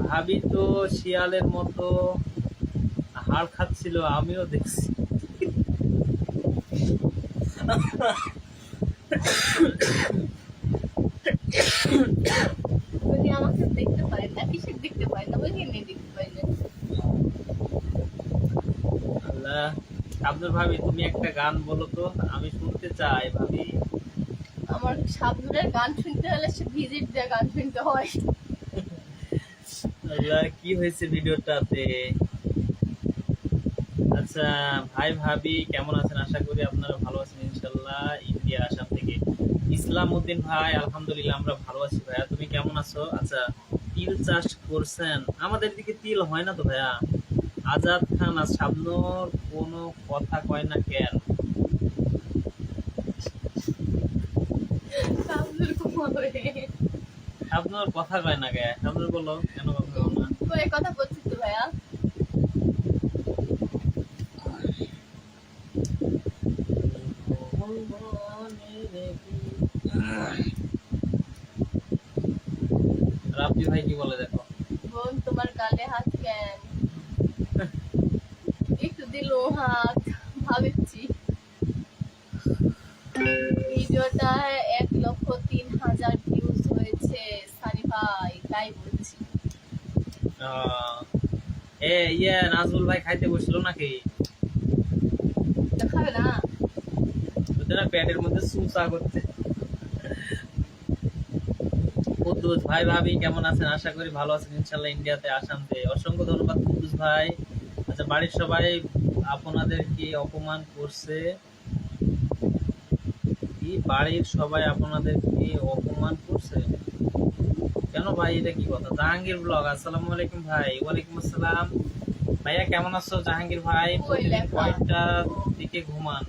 ভাবি তো শিয়ালের মতো হাড় খাচ্ছিল, আমিও দেখছি। উনি আমাকে দেখতে পারেন না, কিসের দেখতে পারেন না, ওই জন্যই দেখতে পারেন না। আল্লাহ, আব্দুল ভাবি তুমি একটা গান বলো তো, আমি শুনতে চাই ভাবি। আমার শাবনূরের গান শুনতে হলে সে ভিজিট দিয়ে গান শুনতে হয়। আল্লাহ, কি হয়েছে ভিডিওটাতে? আচ্ছা ভাই ভাবি কেমন আছেন? আশা করি আপনারা ভালো আছেন ইনশাল্লাহ। ইন্ডিয়া আসাম থেকে ইসলাম উদ্দিন ভাই, আলহামদুলিল্লাহ আমরা ভালো আছি ভাইয়া, তুমি কেমন আছো? আচ্ছা, তিল চাষ করছেন? আমাদের দিকে তিল হয় না তো ভাইয়া। আজাদ খান আর শাবনূর কোনো কথা কয় না কেন? শাবনূর ঘুমাবে। শাবনূর কথা কয় না কে? শাবনূর বলো কেন কথা বলো না? পরে কথা বলছি তো ভাইয়া। রাব্বি ভাই কি বলে দেখো। বোন তোমার গালে হাত কেন? একটু দিল হাত, ভাবছি ভিডিওটা 1,03,000 ভিউজ হয়েছে। সানি ভাই তাই বলছি। নাজমুল ভাই খাইতে বসছিল নাকি? খাবে না? পেটের মধ্যে সুসা করতে। কুদ্দুস ভাই ভাবি কেমন আছেন? আশা করি ভালো আছেন ইনশাল্লাহ। ইন্ডিয়াতে আসামতে অসংখ্য ধন্যবাদ কুদ্দুস ভাই। আচ্ছা, বাড়ির সবাই আপনাদেরকে অপমান করছে কি? বাড়ির সবাই আপনাদেরকে অপমান করছে কেন ভাই? এটা কি কথা? জাহাঙ্গীর ব্লগ, আসসালামু আলাইকুম ভাই। ওয়ালাইকুম আসসালাম ভাইয়া, কেমন আছো? জাহাঙ্গীর ভাই প্রতিদিন কয়টার দিকে ঘুমান?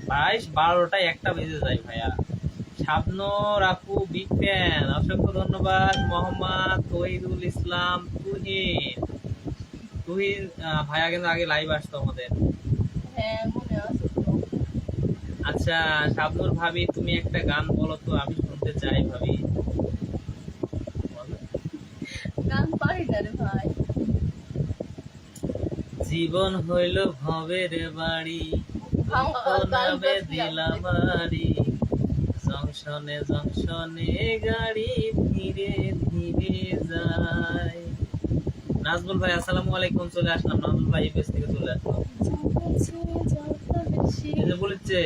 12টা 1টা বেজে যায় ভাইয়া। শাবনূর আপু বিগ ফ্যান, অসংখ্য ধন্যবাদ। মোহাম্মদ তহিদুল ইসলাম তুহিন ভাইয়া কিন্তু আগে লাইভ আসতো আমাদের। হ্যাঁ মনে আছে তো। আচ্ছা শাবনূর ভাবি তুমি একটা গান বলো তো, আমি শুনতে চাই ভাবি। গান পারি না রে ভাই। জীবন হইল ভবের বাড়ি, নামে দিলাম বাড়ি, জংশনে জংশনে গাড়ি ধীরে ধীরে যায়। নাজমুল ভাই আসসালামু আলাইকুম, চলে আসলাম। নাজমুল ভাই পেজ থেকে চলে আসলাম। এই যে বলেছে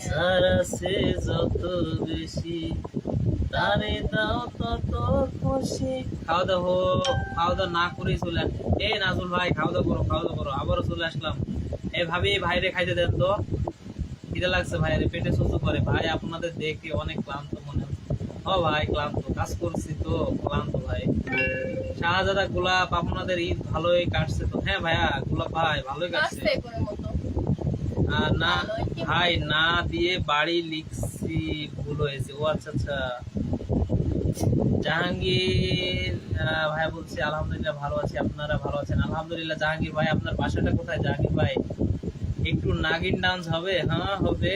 সারা সে যত বেশি তারে দাও তত খুশি। খাওয়া দাওয়া না করেই চলে আস। এই নাজমুল ভাই খাওয়া দাওয়া করো। আবারও চলে আসলাম। এই ভাবি ভাইরে খাইতে দেন তো, খিদে লাগছে ভাইরে, পেটে সুসু করে। ভাই আপনাদের দেখে অনেক ক্লান্ত মনে হচ্ছে। ও ভাই ক্লান্ত, কাজ করছি তো ক্লান্ত ভাই। শাহজাদা গোলাপ, আপনাদের ঈদ ভালোই কাটছে তো? হ্যাঁ ভাইয়া গোলাপ ভাই ভালোই কাটছে। না ভাই না দিয়ে বাড়ি লিখছি, ভুল হয়েছে। ও আচ্ছা আচ্ছা। জাহাঙ্গীর ভাই বলছি আলহামদুলিল্লাহ ভালো আছি, আপনারা ভালো আছেন? আলহামদুলিল্লাহ। জাহাঙ্গীর ভাই আপনার বাসাটা কোথায়? জাহাঙ্গীর ভাই একটু নাগিন ডান্স হবে? হ্যাঁ হবে।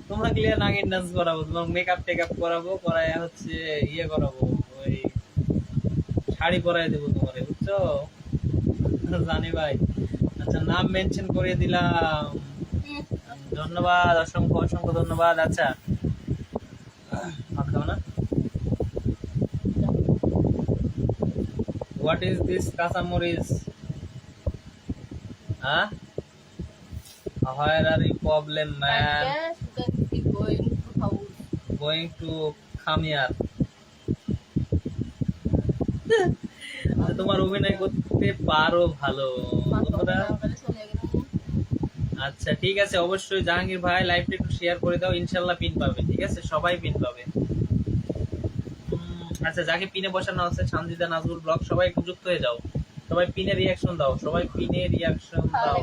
তোমরা ক্লিয়ার নাগিন ডান্স করাবো, তোমার মেকআপ টেকআপ করাবো, করায় হচ্ছে ইয়ে করাবো, ওই শাড়ি পরাই দেবো তোমারে, বুঝছো? জানি ভাই। আচ্ছা, নাম মেনশন করে দিলাম। ধন্যবাদ, অসংখ্য অসংখ্য ধন্যবাদ। আচ্ছা, মাখাও না। হোয়াট ইজ দিস কাঁচামরিচ? হ্যাঁ, where are you problem man? Going to come here. তোমার অভিনয় করতে পারো ভালো তোমরা। আচ্ছা ঠিক আছে, অবশ্যই জাহাঙ্গীর ভাই লাইভটা একটু শেয়ার করে দাও, ইনশাল্লাহ পিন পাবে। ঠিক আছে, সবাই পিন পাবে। আচ্ছা, যাকে পিনে বসানো আছে সানজিদা নাজমুল ব্লগ, সবাই একটু যুক্ত হয়ে যাও। সবাই পিনে রিয়াকশন দাও, সবাই পিনে রিয়াকশন দাও।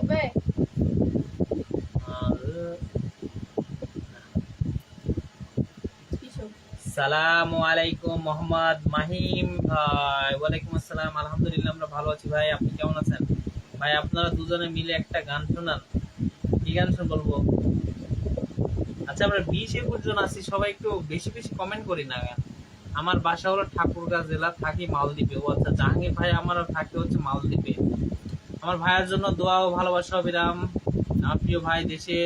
সালামু আলাইকুম মোহাম্মদ মাহিম ভাই। ওয়ালাইকুম আসসালাম, আলহামদুলিল্লাহ আমরা ভালো আছি ভাই, আপনি কেমন আছেন ভাই? আপনারা দুজনে মিলে একটা গান শোনান। কি গান শুন বলবো? আচ্ছা, আমরা 20-21 জন আছি, সবাই একটু বেশি বেশি কমেন্ট করি না। আমার বাসা হলো ঠাকুরগাঁও জেলা, থাকি মালদ্বীপে। ও আচ্ছা, জাহাঙ্গীর ভাই আমারও থাকে হচ্ছে মালদ্বীপে। আমার ভাইয়ের জন্য দোয়া ও ভালোবাসা অবিরাম। আমার প্রিয় ভাই দেশে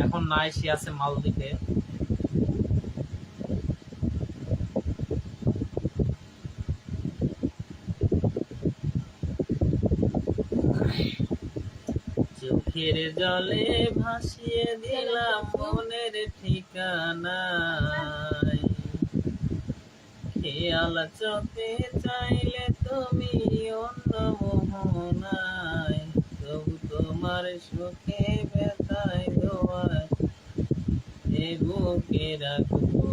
এখন নাই, সে আছে মালদ্বীপে। চোখের জলে ভাসিয়ে দিলাম মনের ঠিকানায়, খেয়াল চোখে চাইলে তুমি অন্য মোহনায়, তবু তোমার সুখে ব্যথায় দোয়ায় এ বুকে রাখবো,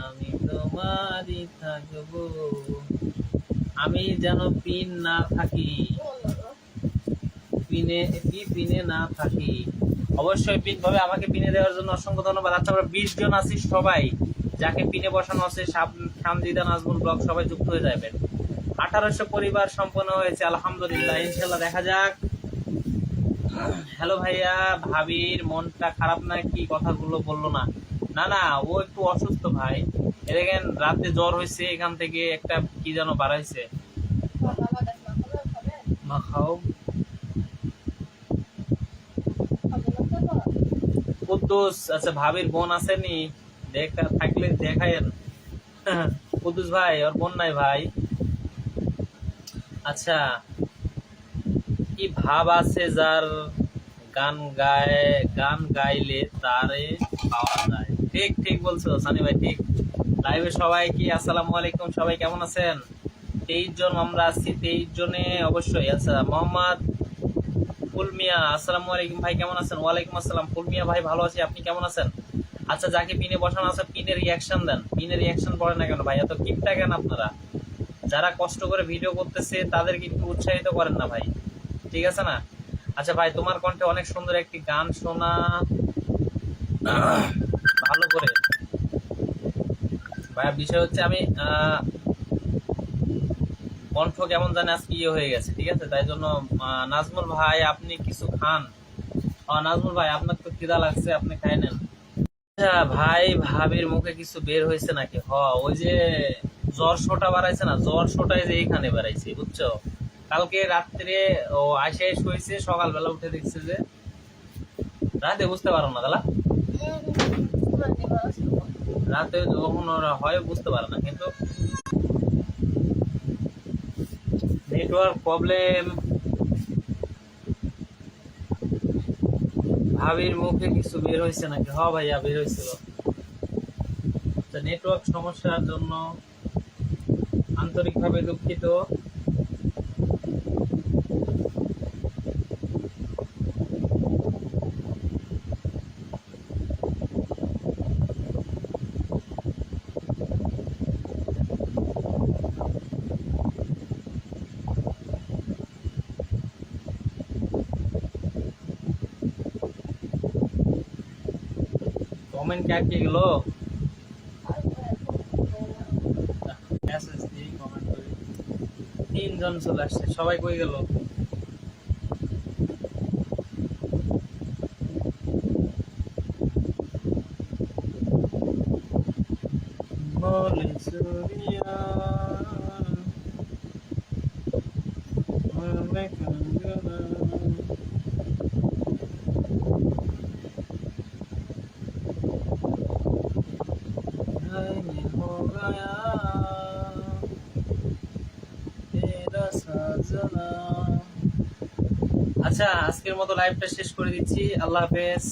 আমি তোমারই থাকবো, আমি যেন পিন না থাকি, পিনে না থাকি। অবশ্যই পিন পাবে, আমাকে পিনে দেওয়ার জন্য অসংখ্য ধন্যবাদ। আচ্ছা, আমরা 20 জন আছি, সবাই যাকে পিনে বসানো আছে সানজিদা নাজমুল ব্লগ, সবাই যুক্ত হয়ে যাবেন। 1800 পরিবার সম্পন্ন হয়েছে, আলহামদুলিল্লাহ। ইনশাল্লাহ দেখা যাক। হ্যালো ভাইয়া, ভাবির মনটা খারাপ নাকি? কথাগুলো বললো না। না না, ও একটু অসুস্থ ভাই। দেখেন রাতে জ্বর হয়েছে, এখান থেকে একটা কি যেন বাড়াইছে। মা খাও। কুদ্দুস, আচ্ছা ভাবির বোন আসেনি, দেখা থাকলে দেখায়েন। কুদ্দুস ভাই, ওর বোন নাই ভাই। আচ্ছা, কি ভাব আছে যার, গান গাইলে তারে পাওয়া যায়। ঠিক ঠিক বলছো সানি ভাই, ঠিক। লাইভে সবাই কি আসসালামু আলাইকুম, সবাই কেমন আছেন? 23 জন আমরা আছি, 23 জনে অবশ্যই। আচ্ছা, মোহাম্মদ ফুলমিয়া, আসসালামু আলাইকুম ভাই, কেমন আছেন? ওয়ালাইকুম আসসালাম ফুলমিয়া ভাই, ভালো আছি, আপনি কেমন আছেন? আচ্ছা, যাকে পিনে বসানো আছে পিনের রিয়াকশন দেন। পিনের রিয়াকশন পড়ে না কেন ভাই? এত কিপটা কেন আপনারা? যারা কষ্ট করে ভিডিও করতেছে তাদেরকে একটু উৎসাহিত করেন না ভাই, ঠিক আছে না? আচ্ছা ভাই, তোমার কণ্ঠে অনেক সুন্দর একটি গান শোনা ভালো করে। ভাইয়া বিষয় হচ্ছে আমি কণ্ঠ কেমন জানে আজকে ইয়ে হয়ে গেছে, ঠিক আছে? তাই জন্য নাজমুল ভাই আপনি কিছু খান। নাজমুল ভাই, আপনার তো খিদা লাগছে, আপনি খাই নেন। আচ্ছা ভাই, ভাবির মুখে কিছু বের হয়েছে নাকি? ওই যে জ্বর শোটা বাড়াইছে না, জ্বর শোটাই যে এখানে বাড়াইছে, বুঝছো? কালকে রাত্রে ও আসে শুয়েছে, সকালবেলা উঠে দেখছে যে রাতে, বুঝতে পারো না দাদা, রাতে যখন ওরা হয় বুঝতে পারে না, কিন্তু নেটওয়ার্ক প্রবলেম। ভাবির মুখে কিছু বের হয়েছে নাকি? ভাইয়া বের হয়েছিল, নেটওয়ার্ক সমস্যার জন্য আন্তরিকভাবে দুঃখিত। কমেন্ট কে গেল? মেসেজ দিয়ে কমেন্ট করি। 3 জন চলে আসছে, সবাই কই গেল? বলে সুরিয়া आया तेरा साजना। আচ্ছা, আজকের মতো লাইভটা শেষ করে দিচ্ছি। আল্লাহ হাফেজ।